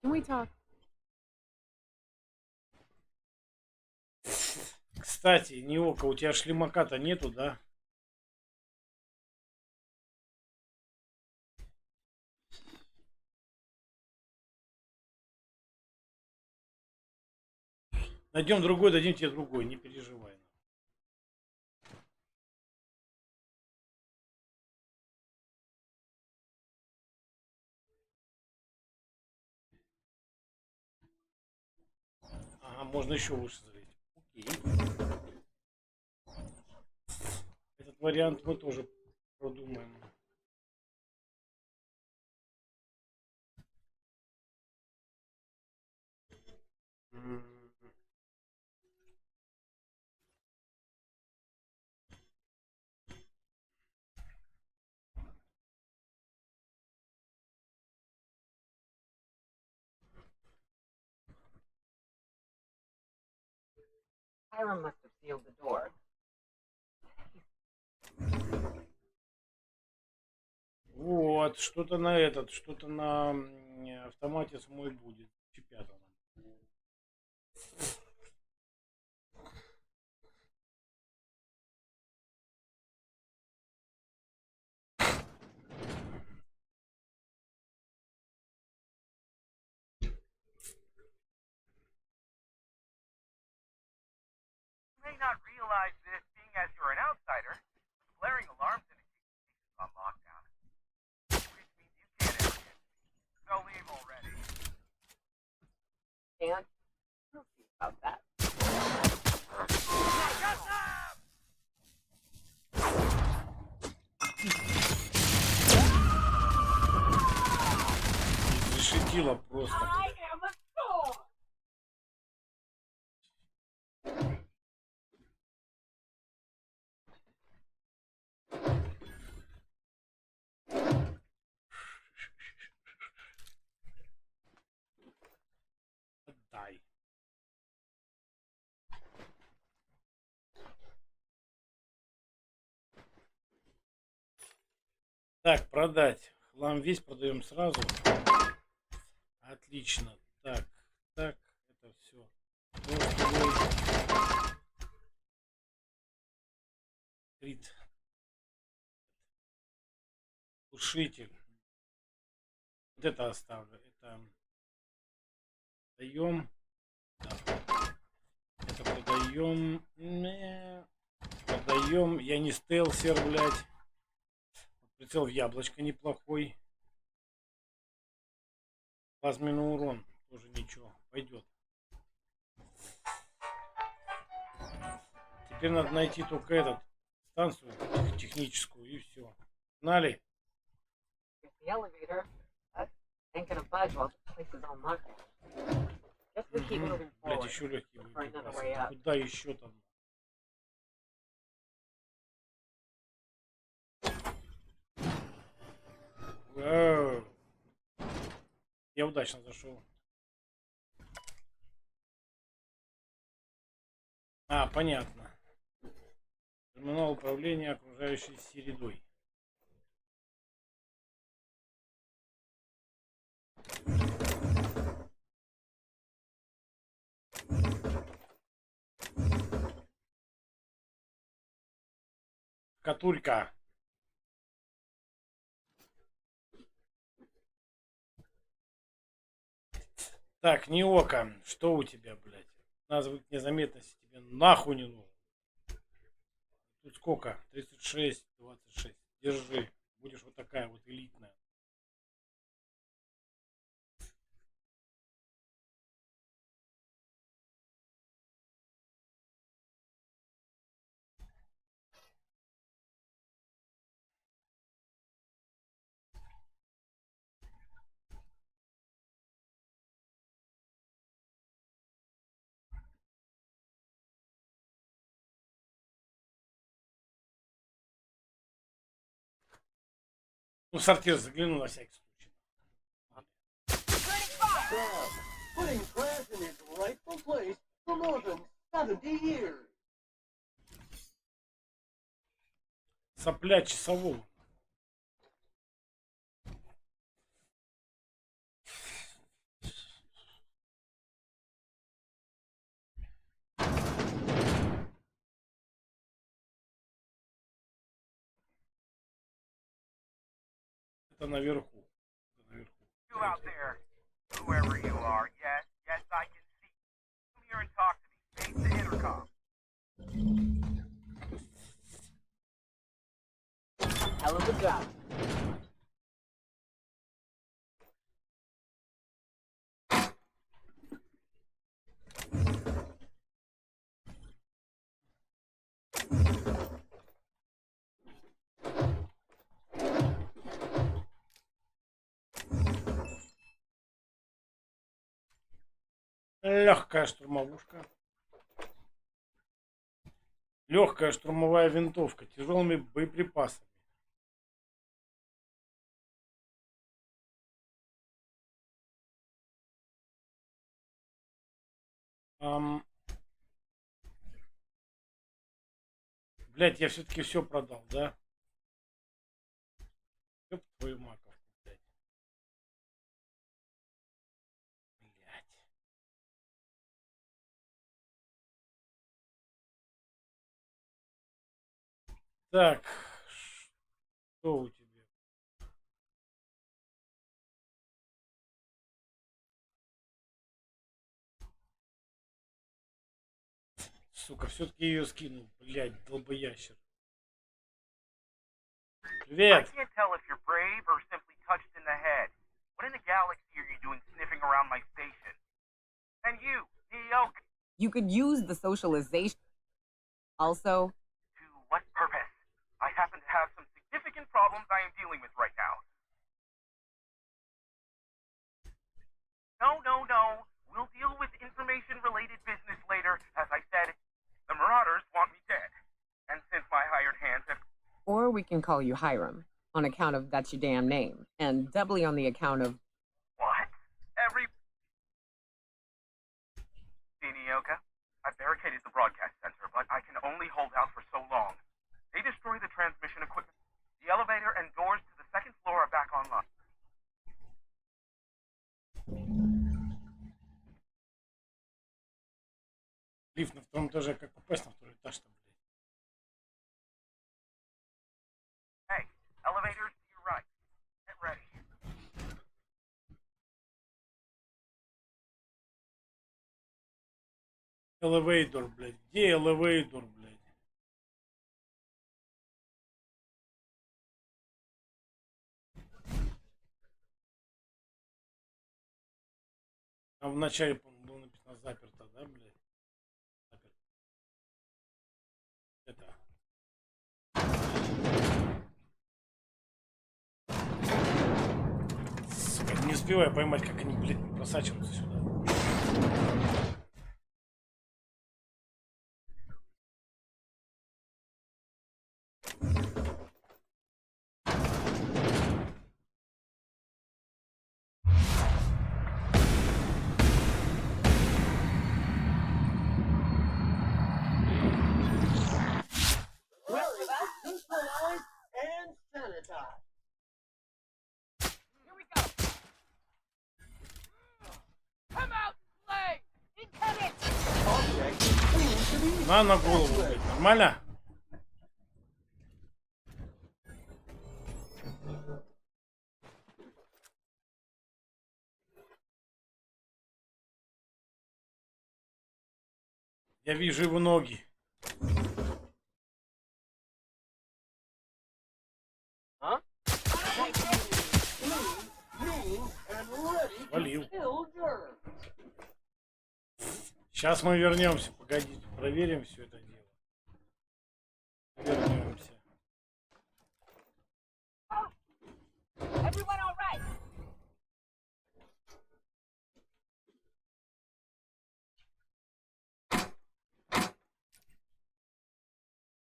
Speaker 8: Can we talk?
Speaker 1: Кстати, Ниока, у тебя шлемака-то нету, да? Найдем другой, дадим тебе другой, не переживай. Ага, можно еще лучше залить. Окей. Этот вариант мы тоже продумаем.
Speaker 8: Hiram must have sealed the door.
Speaker 1: Вот, что-то на этот, что-то на автомате свой будет. Чипята.
Speaker 10: You may not realize this, being as you're an outsider, but the blaring alarms indicate the on lockdown. Which means you can't ever get me. So leave already.
Speaker 8: And we'll see about that.
Speaker 1: Решетило просто. Отдай. Так, продать. Хлам весь продаем сразу. Отлично. Так, так, это все. Крит. Тушитель. Вот это оставлю. Это продаем. Да. Это продаем. Продаем. Я не стелсер, блядь. Прицел в яблочко неплохой. Плазменный урон. Тоже ничего. Пойдет. Теперь надо найти только этот. Станцию техническую и все. Знали? Блять, еще легкие боеприпасы. Куда еще там? Вау. Я удачно зашел. А, понятно. Терминал управления окружающей средой. Катулька. Так, Ниока, что у тебя, блядь? Назвать незаметности тебе нахуй не нужно. Тут сколько? 36, 26. Держи. Будешь вот такая вот элитная. Ну, сортир загляну на всякий случай.
Speaker 6: Crab, putting trash in its rightful place for more than 70 years.
Speaker 1: Сопля часового. Это наверху. Это наверху.
Speaker 10: You out there, whoever you are, yes, yes, I can see you. Come here and talk to me. Face the intercom.
Speaker 8: Hell of a job.
Speaker 1: Легкая штурмовушка. Легкая штурмовая винтовка тяжелыми боеприпасами. Блять, я все-таки все продал, да? Ёб твою маковку, блядь. Блядь. Так, что у тебя? Сука, все-таки ее скинул, блядь, долбоящер.
Speaker 10: I
Speaker 1: Привет.
Speaker 10: can't tell if you're brave or simply touched in the head. What in the galaxy are you doing sniffing around my station? And you, Neo,
Speaker 8: You could use the socialization. Also,
Speaker 10: to what purpose? I happen to have some significant problems I am dealing with right now. No. We'll deal with information-related business later. As I said, the Marauders want me dead. And since my hired hands have...
Speaker 8: or we can call you Hiram, on account of that's your damn name, and doubly on the account of
Speaker 10: What? See, Nyoka? I've barricaded the broadcast center, but I can only hold out for so long. They destroy the transmission equipment. The elevator and doors to the second floor are back online.
Speaker 1: Лифт на втором этаже, как попасть на второй этаж там, блядь?
Speaker 10: Hey, elevators to your right. Get ready.
Speaker 1: Элевейдор, блядь. Где элевейдор, блядь? Там в начале, по-моему, было написано заперто, да, блядь? Заперто. Это. Сука, не успеваю поймать, как они, блядь, просачиваются сюда.
Speaker 6: Neutralize and sanitize.
Speaker 7: Here we go. Come out, play. Incoming.
Speaker 6: Object seems to be
Speaker 1: На голову, блядь. Нормально? Я вижу его ноги.
Speaker 6: huh? Mean and ready
Speaker 1: Валил.
Speaker 6: to kill germs.
Speaker 1: Сейчас мы вернемся. Погодите, проверим все это дело. Вернемся.
Speaker 7: Everyone all right?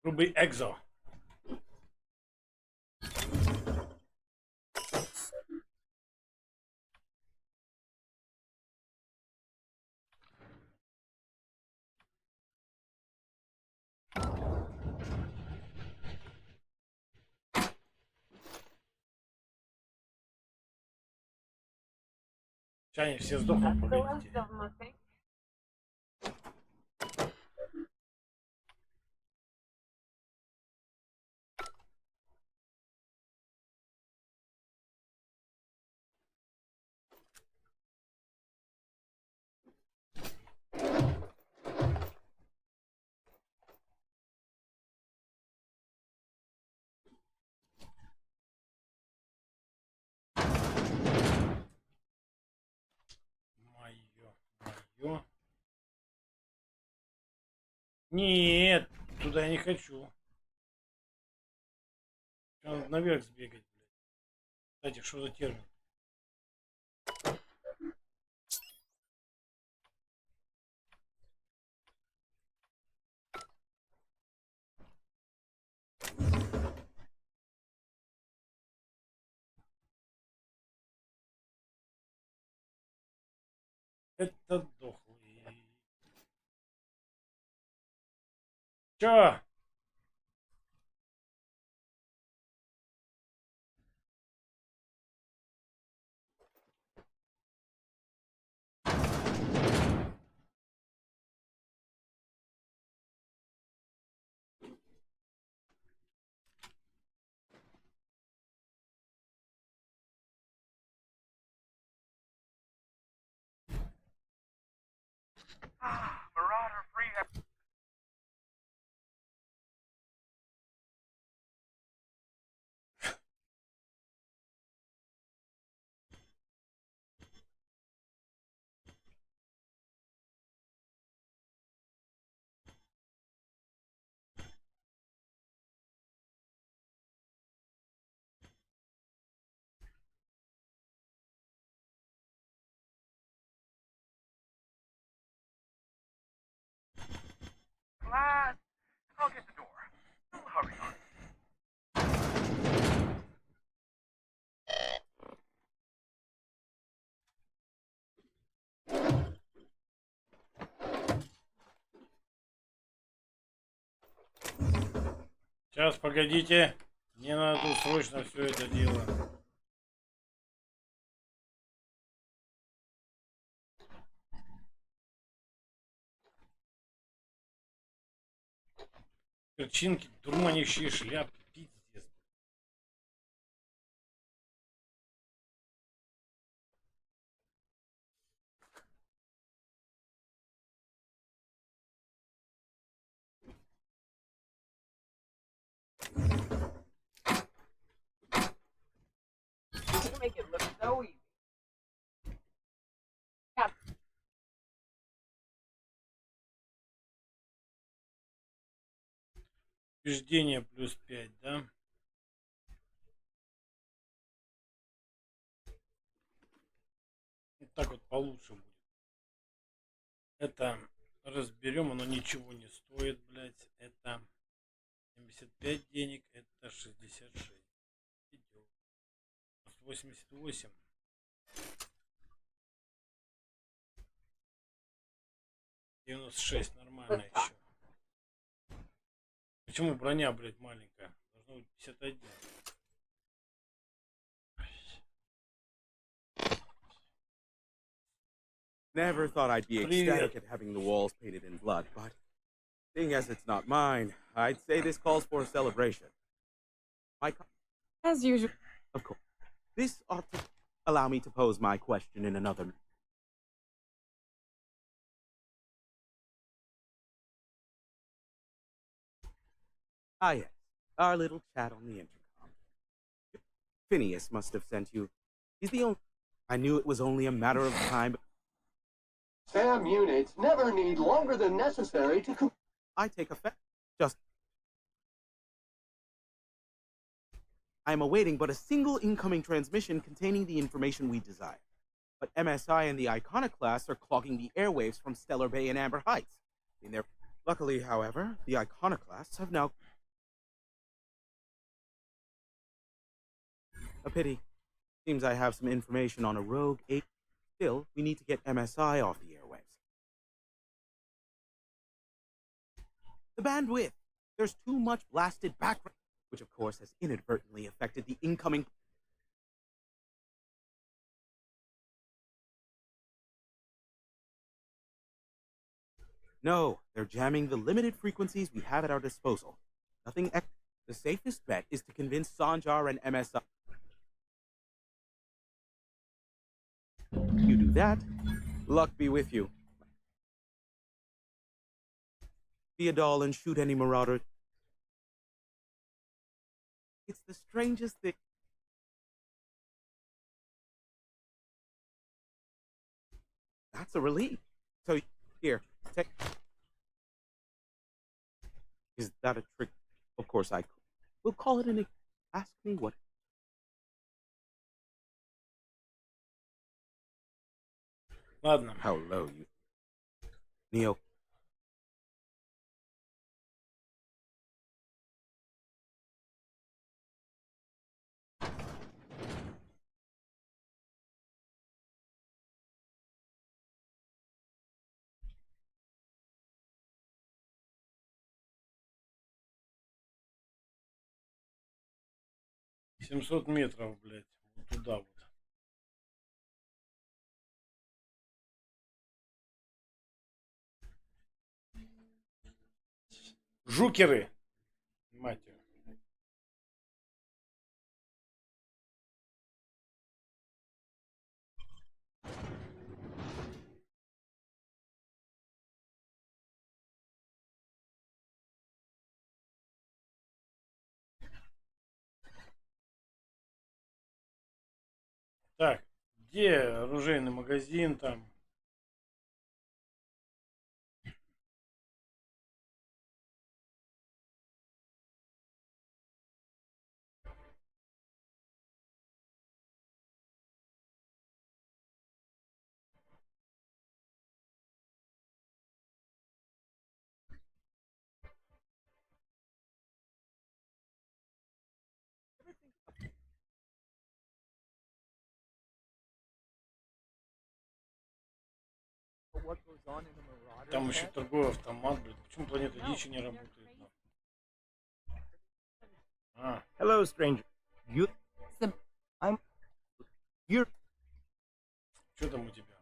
Speaker 1: Грубый экзо. Сейчас они все сдохнут, погодите. Что? Нет, туда я не хочу. Надо наверх сбегать, блядь. Кстати, что за термин? Это дохлый. Чё?
Speaker 10: Marauder free. Class, I'll get the door. Hurry on.
Speaker 1: Сейчас, погодите. Мне надо тут срочно все это дело. Перчинки, дурманящие шляпки, пиздец.
Speaker 8: You make it look so easy. Yeah.
Speaker 1: Убеждение плюс 5, да? Вот так вот получше будет. Это разберем, оно ничего не стоит, блядь. Это 75 денег, это 66. Идет. 88. $96, нормально еще. Почему броня, блядь, маленькая? Должно быть 51.
Speaker 11: Never thought I'd be
Speaker 1: Привет.
Speaker 11: ecstatic at having the walls painted in blood, but seeing as it's not mine, I'd say this calls for a celebration.
Speaker 8: As usual.
Speaker 11: Of course. This ought to allow me to pose my question in another. Ah, yes. Our little chat on the intercom. Phineas must have sent you. He's the only. I knew it was only a matter of time.
Speaker 6: SAM units never need longer than necessary to
Speaker 11: I take effect. Just. I am awaiting but a single incoming transmission containing the information we desire. But MSI and the Iconoclasts are clogging the airwaves from Stellar Bay and Amber Heights. Luckily, however, the Iconoclasts have now. A pity. Seems I have some information on a rogue ape. Still, we need to get MSI off the airwaves. The bandwidth. There's too much blasted background, which of course has inadvertently affected the incoming. No, they're jamming the limited frequencies we have at our disposal. Nothing. The safest bet is to convince Sanjar and MSI. You do that, luck be with you. Be a doll and shoot any marauder. It's the strangest thing. That's a relief. So here, take. Is that a trick? Of course I could. We'll call it an. Ask me what.
Speaker 1: Ладно.
Speaker 11: How low you. Neo.
Speaker 1: Семьсот метров, блядь. Вот туда вот. Жукеры. Мать её. Так, где оружейный магазин там?
Speaker 5: But what goes on in a Marauder
Speaker 1: Там еще
Speaker 5: set?
Speaker 1: торговый автомат, блядь. Почему планета Дичи не работает? А,
Speaker 10: Hello, stranger. You.
Speaker 8: Some-
Speaker 10: I'm. You're.
Speaker 1: что там у тебя?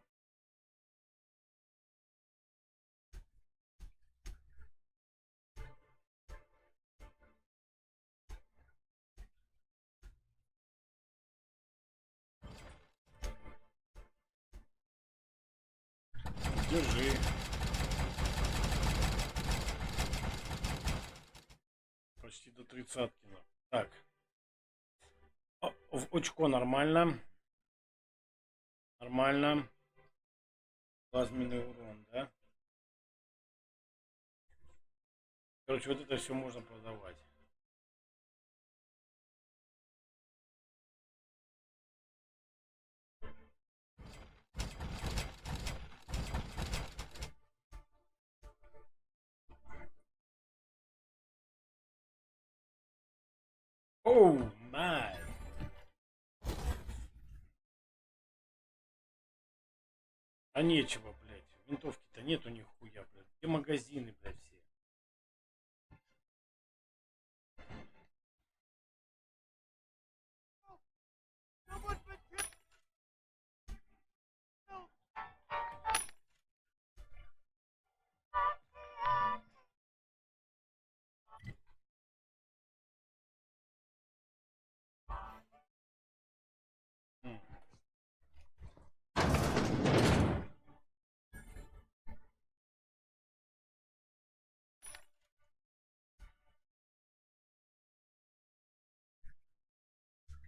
Speaker 1: Держи. Почти до 30-ки. Так. В очко нормально. Нормально. Плазменный урон, да? Короче, вот это все можно продавать. Оу, май. А нечего, блядь. Винтовки-то нету нихуя, блядь. Где магазины, блядь, все? М.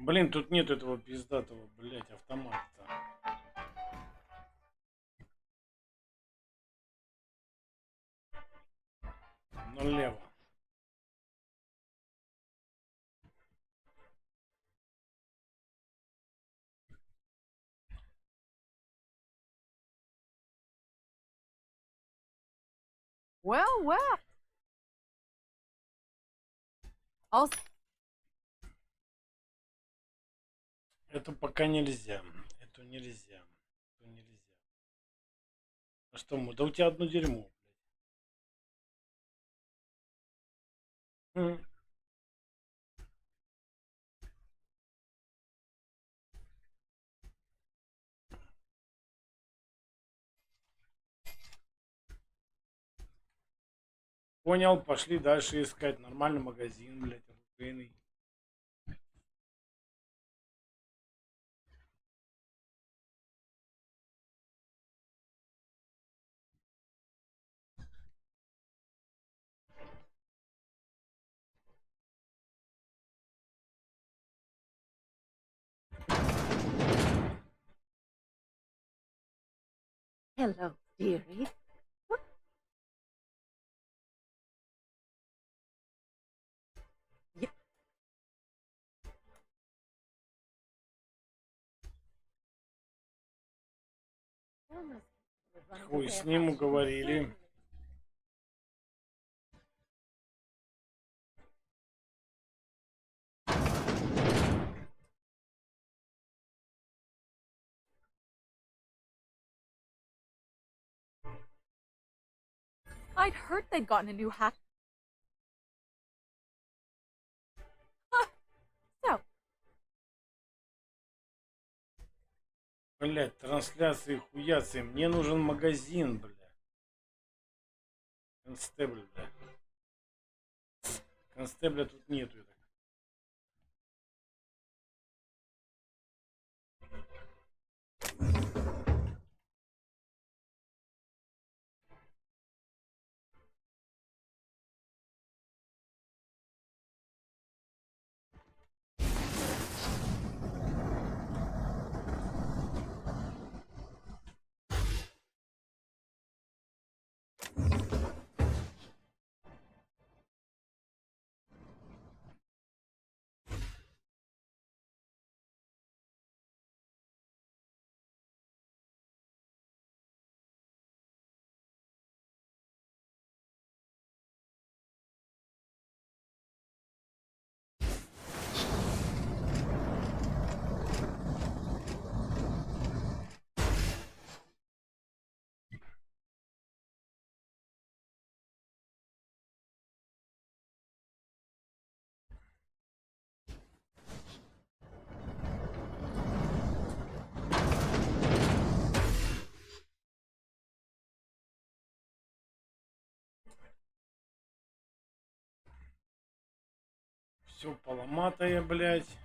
Speaker 1: Блин, тут нет этого пиздатого, блядь, автомата. Налево.
Speaker 8: Well, well. Also,
Speaker 1: Это пока нельзя. Это нельзя. Это нельзя. А что, да у тебя одно дерьмо, блядь. Понял, пошли дальше искать нормальный магазин, блядь, оружейный.
Speaker 2: Hello.
Speaker 4: Dearie, what? Yeah.
Speaker 1: Хуй с ним, уговорили.
Speaker 3: I'd heard they'd gotten a new hack. So,
Speaker 1: Блять, трансляции хуяцы. Мне нужен магазин, бля. Констебль, бля. Констебля тут нету. Все поломатое, блядь.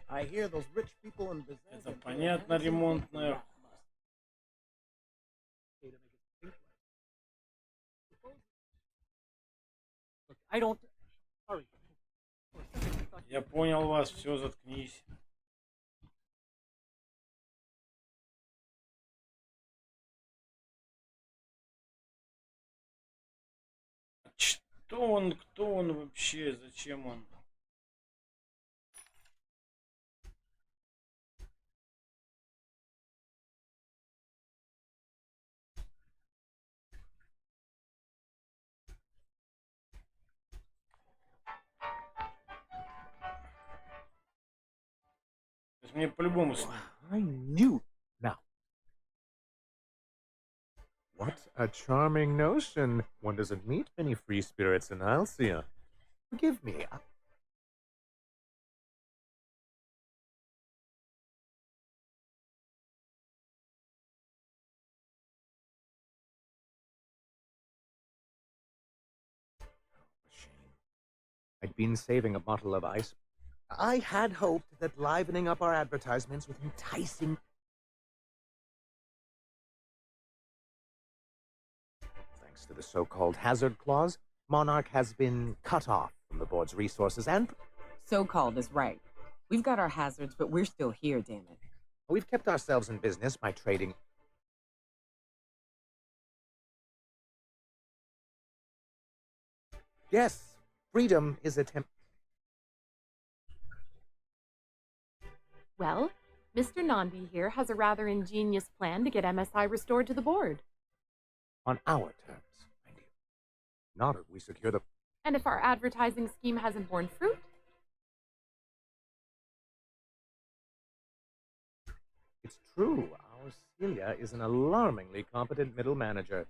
Speaker 11: I hear those rich people in
Speaker 1: Это понятно, ремонтная.
Speaker 11: I don't. Sorry.
Speaker 1: Я понял вас, все, заткнись. Что он, кто он вообще, зачем он? То есть мне по-любому с ним.
Speaker 12: I knew. Now, what a charming notion. One doesn't meet many free spirits in Alcia. Forgive me. Shame. I'd been saving a bottle of ice. I had hoped that livening up our advertisements with enticing. Thanks to the so-called hazard clause, Monarch has been cut off from the board's resources and
Speaker 8: So-called is right. We've got our hazards, but we're still here, damn it.
Speaker 12: we've kept ourselves in business by trading. Yes, freedom is a
Speaker 3: well, Mr. Nanbi here has a rather ingenious plan to get MSI restored to the board.
Speaker 12: on our terms, mind you. Not if we secure the.
Speaker 3: And if our advertising scheme hasn't borne fruit,
Speaker 12: It's true, our Celia is an alarmingly competent middle manager.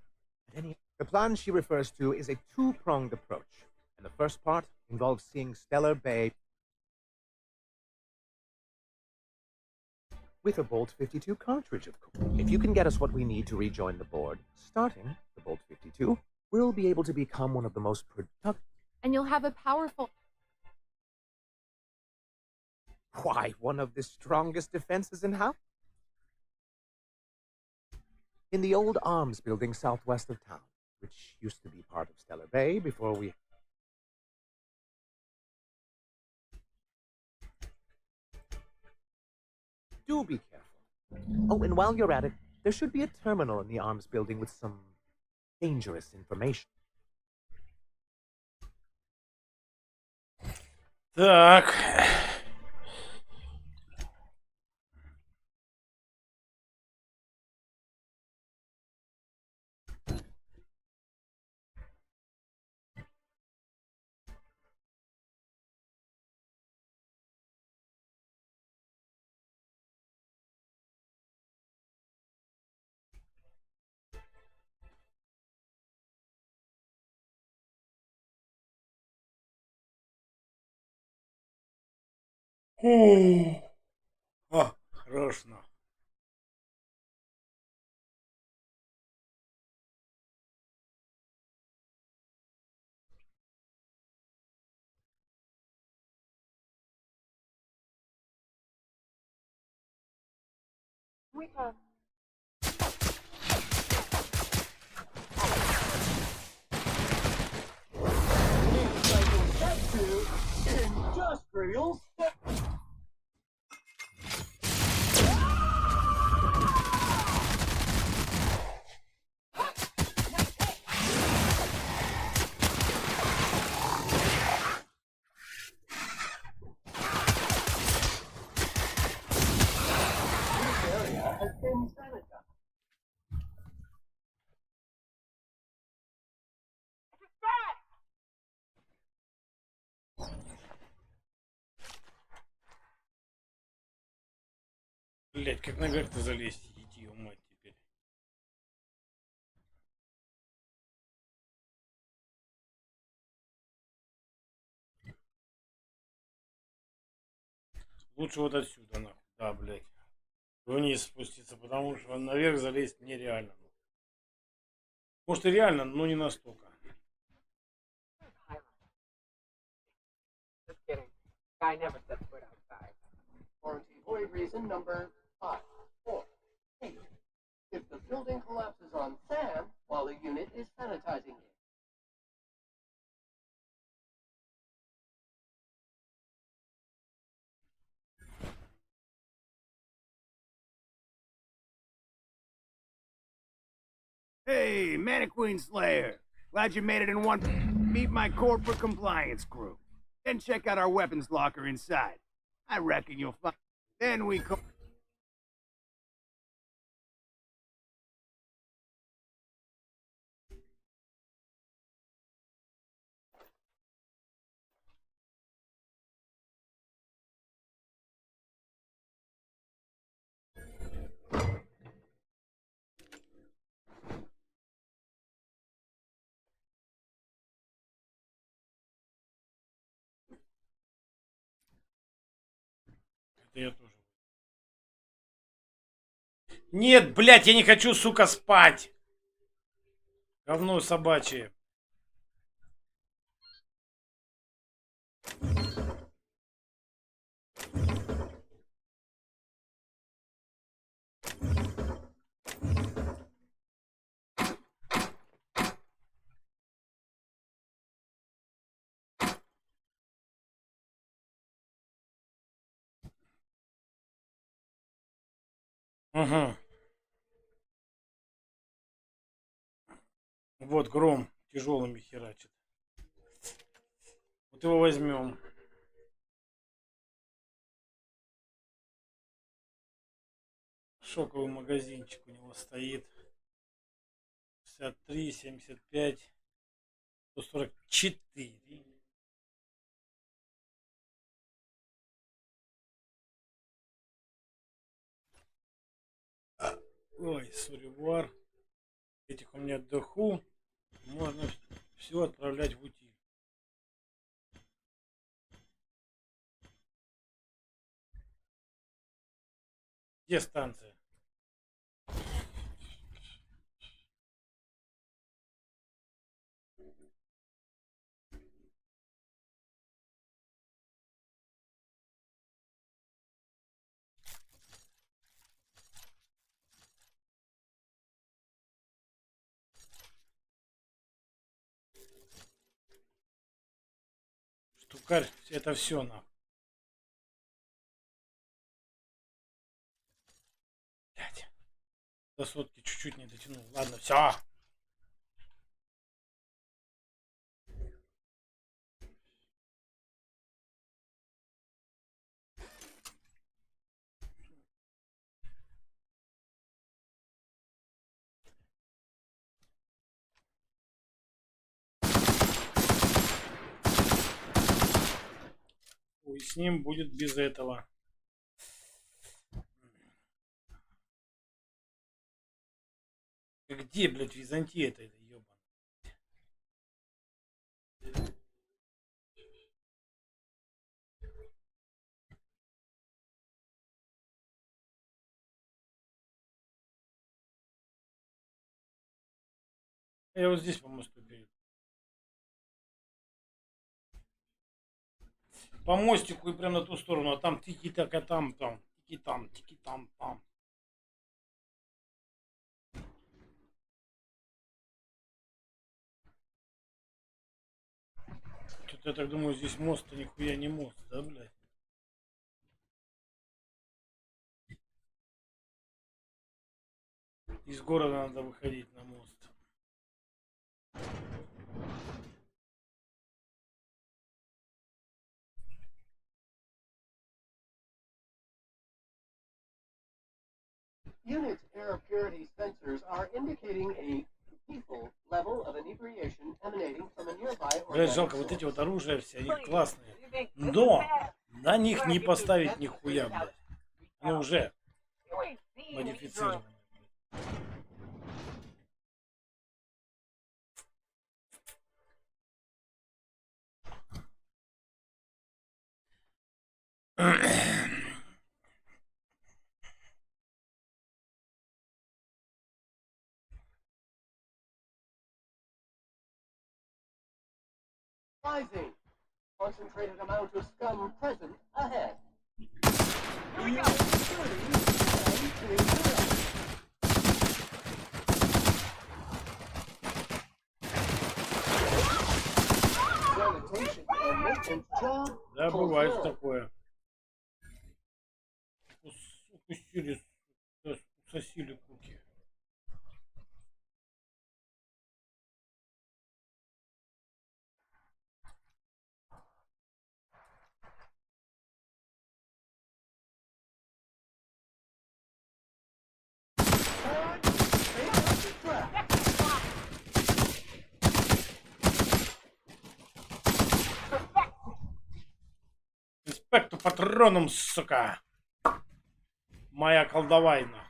Speaker 12: The plan she refers to is a two-pronged approach, and the first part involves seeing Stellar Bay with a Bolt 52 cartridge, of course. If you can get us what we need to rejoin the board, starting the Bolt 52, we'll be able to become one of the most productive.
Speaker 3: and you'll have a powerful.
Speaker 12: Why, one of the strongest defenses in house? In the old arms building southwest of town, which used to be part of Stellar Bay before we Do be careful. Oh, and while you're at it, there should be a terminal in the arms building with some dangerous information.
Speaker 1: Так. О, хорошно.
Speaker 6: Industrial has been sanitized.
Speaker 1: Блять, как наверх-то залезть? Идти, его мать, теперь. Лучше вот отсюда, нахуй. Да, блять. Вниз спуститься, потому что наверх залезть нереально. Может и реально, но не настолько.
Speaker 6: Just kidding. Guy never sets foot outside. Warranty void reason number 548. If the building collapses on Sam while the unit is sanitizing it.
Speaker 9: Hey, Mannequin Slayer. Glad you made it in one. Meet my corporate compliance crew. Then check out our weapons locker inside. I reckon you'll find. Then we come.
Speaker 1: Это я тоже. Нет, блядь, я не хочу, сука, спать. Говно собачье. Угу. Вот гром тяжелыми херачит. Вот его возьмем. Шоковый магазинчик у него стоит. 63, 75, 144. Ой, соревар. Этих у меня доху. Можно все отправлять в утиль. Где станция? Штукарь, это все нахуй. До сотки чуть-чуть не дотянул. Ладно, все. Ой, с ним будет без этого. Где, блядь, Византия это ёбаная? Я вот здесь по мосту перейду. По мостику и прям на ту сторону, а там тики-так, а там, тики-там, тики-там, там. Что-то я так думаю, здесь мост-то нихуя не мост, да, блядь? Из города надо выходить на мост.
Speaker 6: Unit's air purity sensors are indicating a lethal level of inebriation emanating from a nearby
Speaker 1: Блядь,
Speaker 6: organic
Speaker 1: жалко, вот
Speaker 6: source.
Speaker 1: эти вот оружия все, они классные. Но на них не поставить нихуя, блядь. Они уже модифицированы.
Speaker 6: Rising. Concentrated amount of scum present ahead.
Speaker 10: Here we go.
Speaker 6: Sanitation and maintenance job
Speaker 1: Да, бывает
Speaker 6: fulfilled.
Speaker 1: такое. Упустили, усосили куки. Инспекту патроном, сука. Моя колдовайна.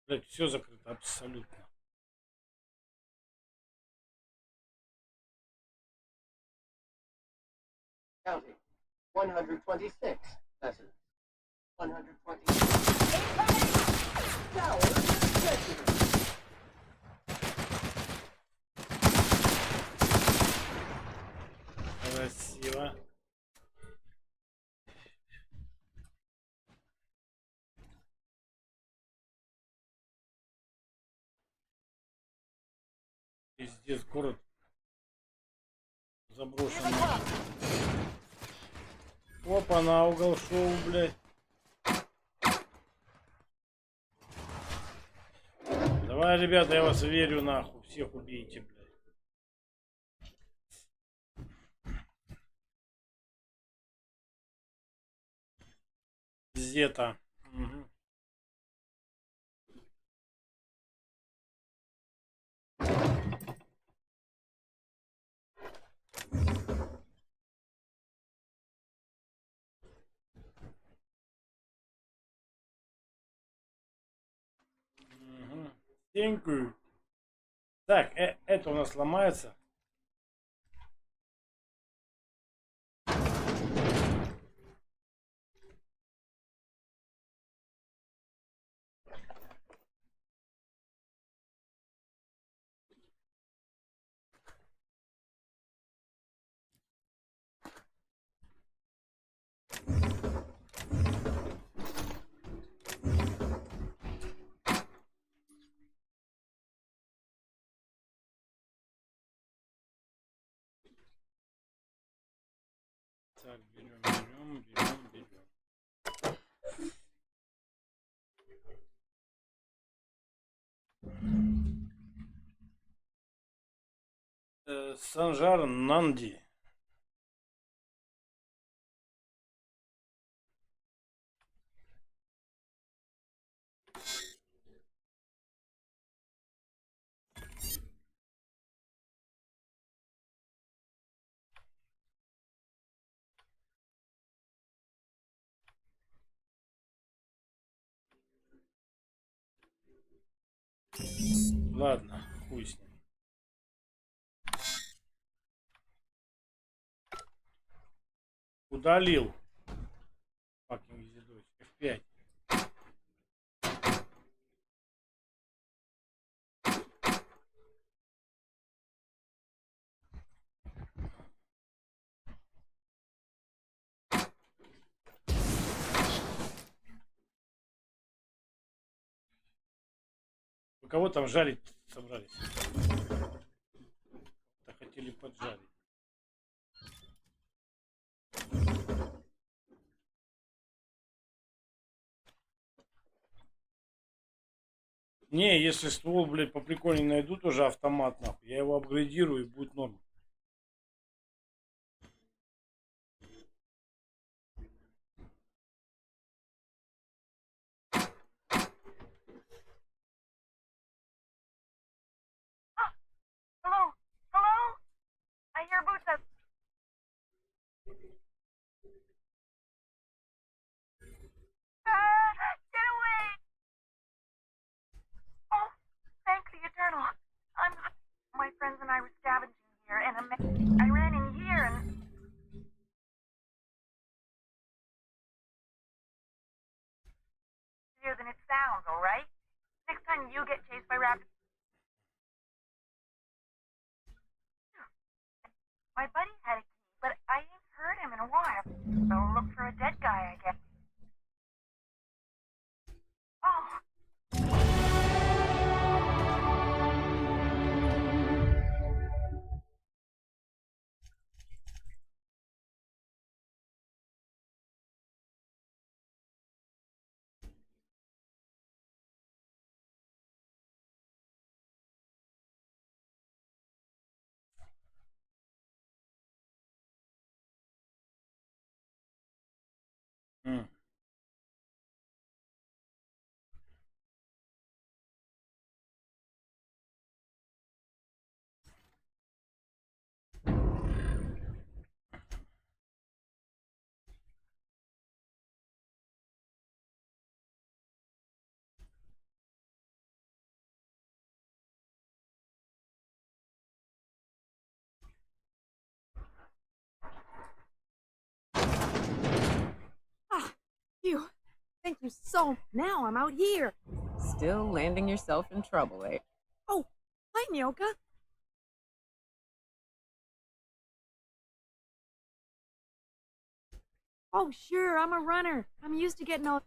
Speaker 1: Блять, все закрыто абсолютно.
Speaker 6: Counting. 126 vessels. 126. Tower executive.
Speaker 1: Красиво. Пиздец, город заброшенный. Опа, на угол шоу, блядь. Давай, ребята, я вас верю, нахуй. Всех убейте, блядь. Где-то. Угу. Thank you. Так, это у нас ломается. Так, берем. Санжар Нанди. Ладно, хуй с ним. Удалил. Fucking визидос. F5. Вы кого там жарить собрались? Да хотели поджарить. Не, если ствол, блядь, по прикольнее найду, тоже автомат, нахуй. Я его апгрейдирую и будет норм.
Speaker 10: Hello? Hello? I hear boots up. Get away! Oh, thank the Eternal. My friends and I were scavenging here, and I ran in here and... Easier than it sounds, alright? Next time you get chased by raptors... My buddy had a key, but I ain't heard him in a while. So look for a dead guy, I guess. Oh.
Speaker 4: Phew. Thank you so. Now I'm out here.
Speaker 8: Still landing yourself in trouble, eh?
Speaker 4: Oh, hi, Nyoka. Oh, sure, I'm a runner. I'm used to getting all...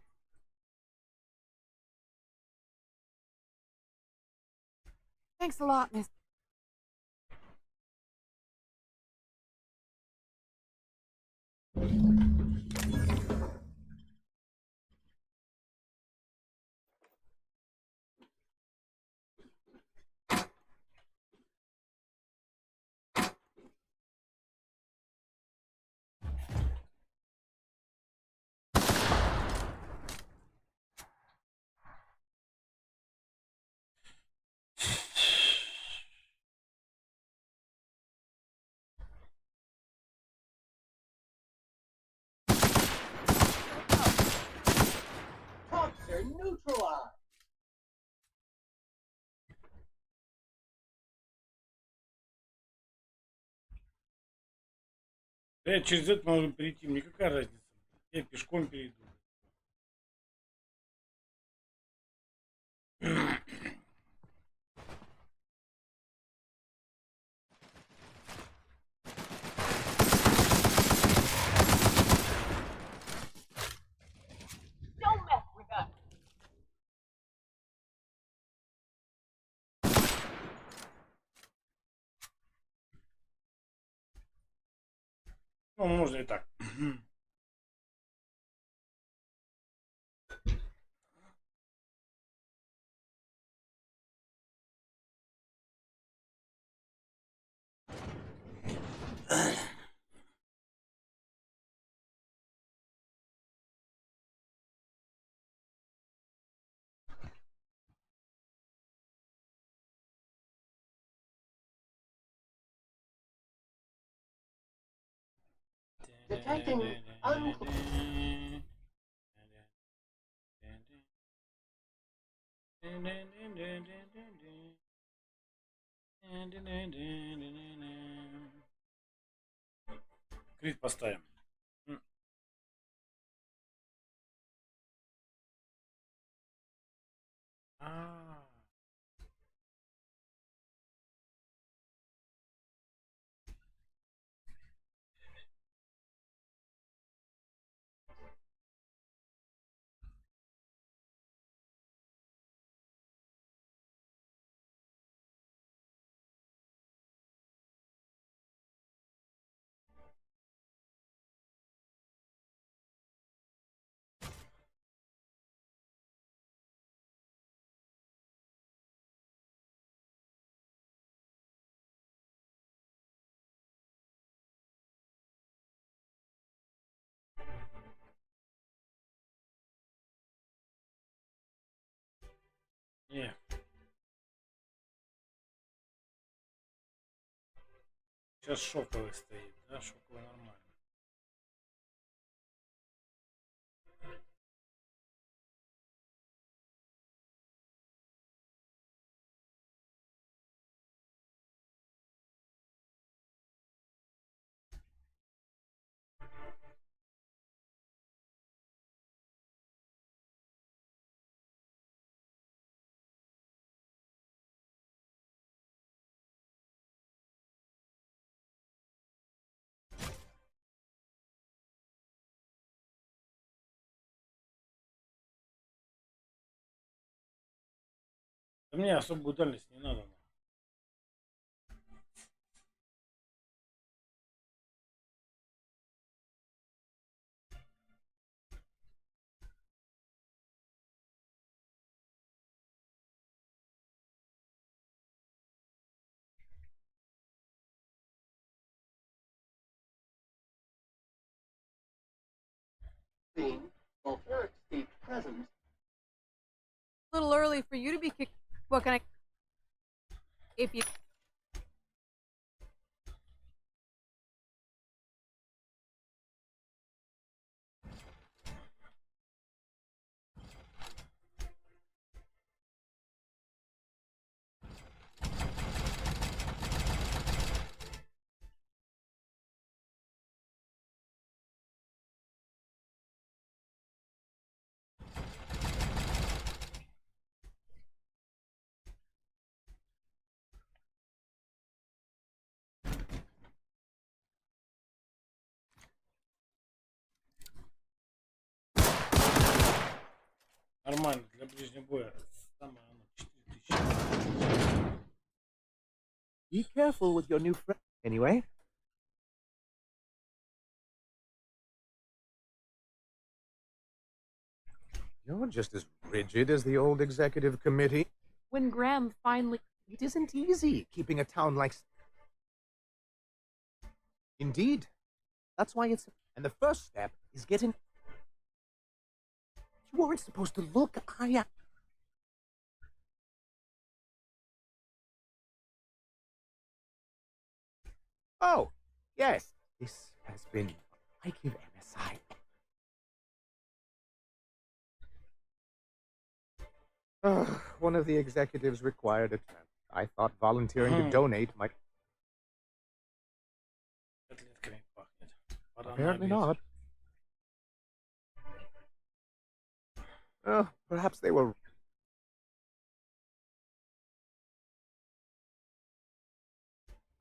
Speaker 4: Thanks a lot, miss.
Speaker 6: Toxin neutralized.
Speaker 1: Я через это могу перейти. Мне какая разница? Я пешком перейду.
Speaker 10: Don't mess with us!
Speaker 1: Ну, можно и так.
Speaker 6: Detecting
Speaker 1: Крит поставим. А. Не. Сейчас шоковый стоит, да, шоковый нормально. Да мне особую дальность не надо.
Speaker 6: being sulfuric state present.
Speaker 4: A little early for you to be kicked. What can I? If you.
Speaker 1: Нормально, для ближнего боя. Самое оно, 4000.
Speaker 12: Be careful with your new friend. Anyway. You're just as rigid as the old executive committee.
Speaker 3: When Graham finally...
Speaker 12: It isn't easy keeping a town like... Indeed. That's why it's... And the first step is getting... You weren't supposed to look. Oh, yes. This has been... I give MSI... One of the executives required a transfer. I thought volunteering to donate might... Apparently not. Oh, perhaps they were...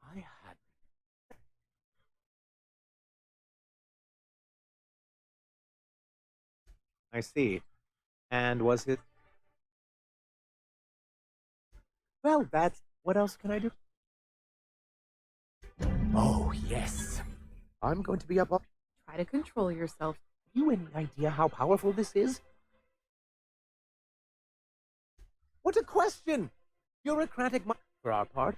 Speaker 12: I had... I see. And was it... Well, that's... What else can I do? Oh, yes. I'm going to be up...
Speaker 8: Try to control yourself.
Speaker 12: Have you any idea how powerful this is? What a question! Bureaucratic for our part.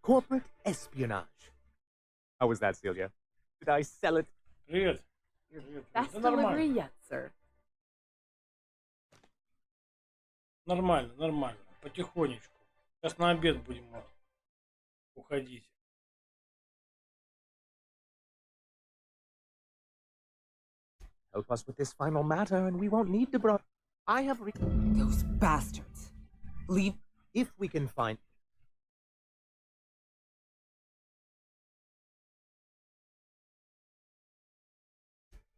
Speaker 12: Corporate espionage. How was that, Celia? Did I sell it?
Speaker 1: Привет.
Speaker 8: Best
Speaker 1: Да
Speaker 8: delivery
Speaker 1: нормально.
Speaker 8: yet, sir.
Speaker 1: Нормально, нормально. Потихонечку. Сейчас на обед будем уходить.
Speaker 12: Help us with this final matter, and we won't need to bro. I have.
Speaker 8: Those bastards. Leave.
Speaker 12: If we can find.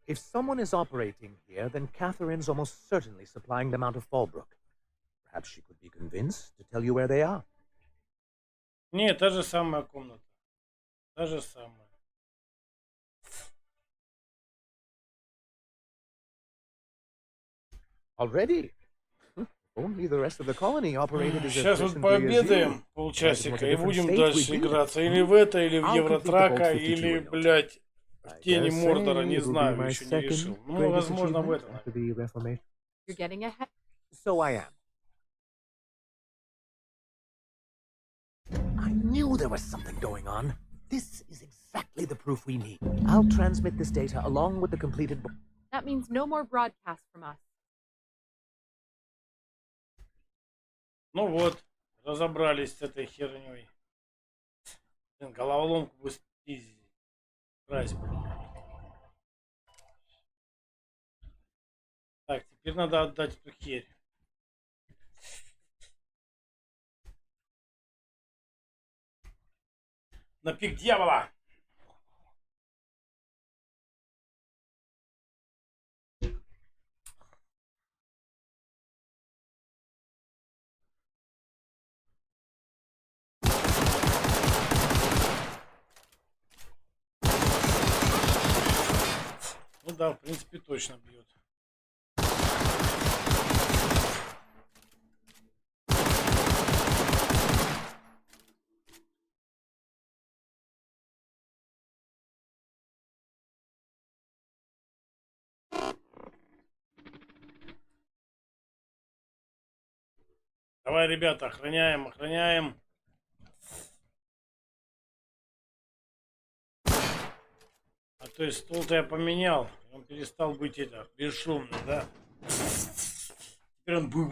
Speaker 12: If someone is operating here, then Catherine's almost certainly supplying them out of Fallbrook. Perhaps she could be convinced to tell you where they are.
Speaker 1: Нет, та же самая комната. Та же самая.
Speaker 12: Already? Only the rest of the colony operated as
Speaker 1: Сейчас вот
Speaker 12: efficiently as
Speaker 1: пообедаем
Speaker 12: you.
Speaker 1: полчасика и
Speaker 12: different
Speaker 1: будем
Speaker 12: states
Speaker 1: дальше
Speaker 12: we'd be.
Speaker 1: играться. Или в это, или в
Speaker 12: I'll complete the
Speaker 1: Евротрака,
Speaker 12: Bolt 52
Speaker 1: или,
Speaker 12: note.
Speaker 1: блядь, в
Speaker 12: I
Speaker 1: Тени
Speaker 12: dare
Speaker 1: Мордора,
Speaker 12: say
Speaker 1: не
Speaker 12: it will be
Speaker 1: знаю,
Speaker 12: my
Speaker 1: еще не
Speaker 12: second
Speaker 1: решил. Ну,
Speaker 12: greatest
Speaker 1: возможно, в
Speaker 12: achievement
Speaker 1: это.
Speaker 12: after the Reformation.
Speaker 8: You're getting ahead.
Speaker 12: So I am. I knew there was something going on. This is exactly the proof we need. I'll transmit this data along with the completed.
Speaker 3: That means no more broadcasts from us.
Speaker 1: Ну вот, разобрались с этой херней. Блин, головоломку быстрее. Так, теперь надо отдать эту херь. На пик дьявола! Ну да, в принципе, точно бьет. Давай, ребята, охраняем, охраняем. А то есть стол-то я поменял. Он перестал быть бесшумным, да? Теперь он бы.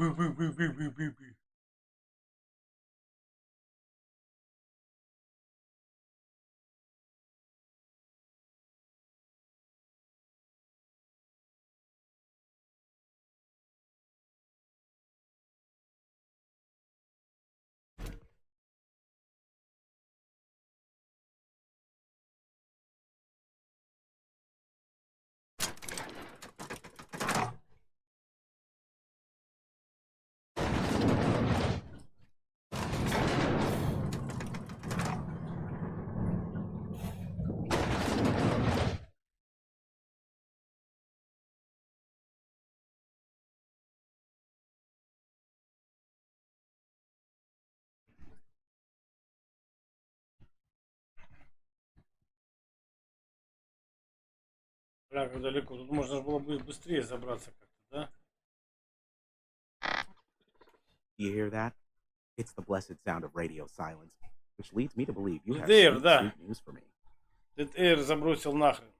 Speaker 1: Бля, как далеко. Тут можно было бы быстрее забраться как-то, да?
Speaker 11: You hear that? It's the blessed sound of radio silence, which leads me to believe you have
Speaker 1: ДДР,
Speaker 11: sweet,
Speaker 1: да.
Speaker 11: sweet news for me.
Speaker 1: ДДР забросил нахрен.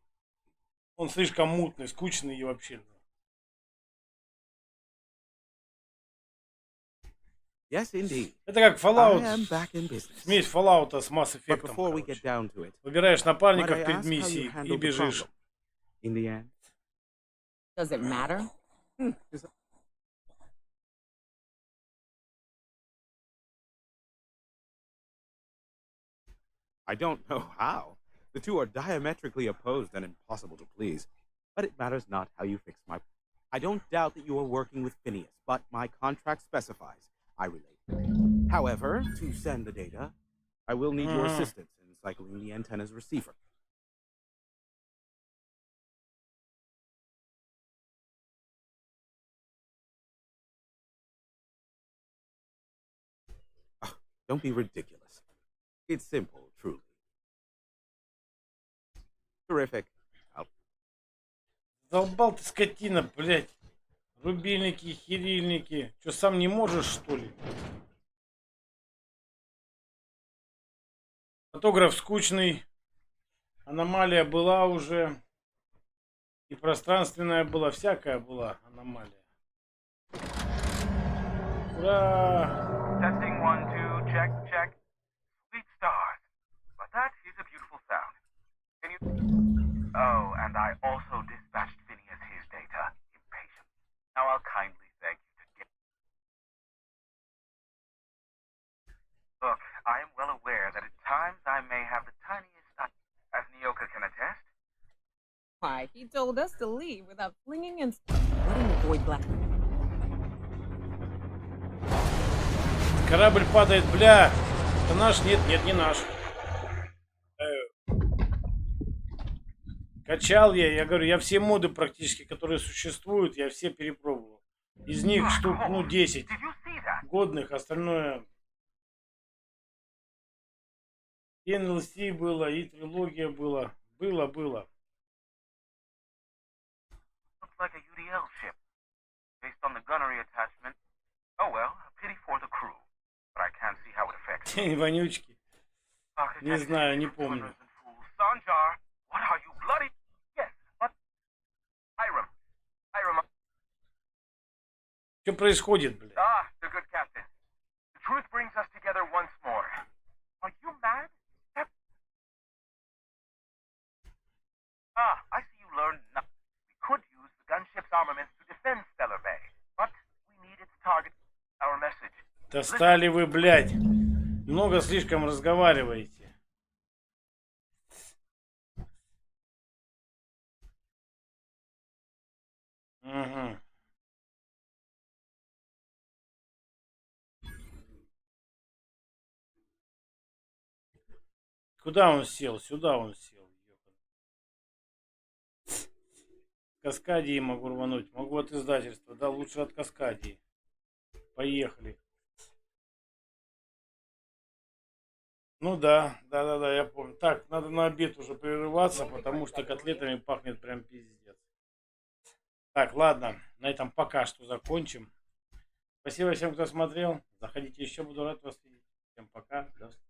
Speaker 1: Он слишком мутный, скучный и вообще.
Speaker 11: Yes, indeed.
Speaker 1: Это как Fallout.
Speaker 11: I am back in business.
Speaker 1: Смесь Fallout с Mass
Speaker 11: But
Speaker 1: Effect.
Speaker 11: before we get down to it,
Speaker 1: Выбираешь напарника
Speaker 11: might I
Speaker 1: перед
Speaker 11: ask how you
Speaker 1: миссией и
Speaker 11: handled the
Speaker 1: бежишь.
Speaker 11: problem? In the end,
Speaker 8: Does it matter?
Speaker 11: I don't know how. The two are diametrically opposed and impossible to please. But it matters not how you fix my. I don't doubt that you are working with Phineas, but my contract specifies I relate. However, to send the data, I will need your assistance in cycling the antenna's receiver. Don't be ridiculous. It's simple, truly. Terrific.
Speaker 1: Долбал ты, скотина, блядь. Рубильники, херильники. Что, сам не можешь, что ли? Фотограф скучный. Аномалия была уже. И пространственная была. Всякая была аномалия. Ура!
Speaker 10: Testing 1, 2, check, check. Sweet stars. But that is a beautiful sound. Can you... Oh, and I also dispatched Phineas his data. Impatient. Now I'll kindly beg you to get... Look, I am well aware that at times I may have the tiniest... As Nyoka can attest.
Speaker 8: Why, he told us to leave without flinging and letting the void black.
Speaker 1: Корабль падает, бля. Это наш? Нет, нет, не наш. Качал я говорю, я все моды практически, которые существуют, я все перепробовал. Из них штук, ну, 10 годных, остальное... NLC было, и трилогия была. Было.
Speaker 10: Looks like a UDL ship. Based on the gunnery attachment. Oh well, a pity for the crew. But I can't see how it affects.
Speaker 1: Тень вонючки. Не знаю, не помню.
Speaker 10: Sanjar, what are you bloody? Yes, but Hiram.
Speaker 1: Что происходит, блядь?
Speaker 10: Ah, the good captain. The truth brings us together once more. Are you mad? Ah, I see you learned nothing. We could use the gunship's armaments to defend Stellar Bay, but we need its target. Our message.
Speaker 1: Достали вы, блядь. Много слишком разговариваете. Угу. Куда он сел? Сюда он сел. Каскадии могу рвануть. Могу от издательства. Да, лучше от Каскадии. Поехали. Ну да, я помню. Так, надо на обед уже прерываться, потому что котлетами пахнет прям пиздец. Так, ладно, на этом пока что закончим. Спасибо всем, кто смотрел. Заходите еще, буду рад вас видеть. Всем пока. До встречи.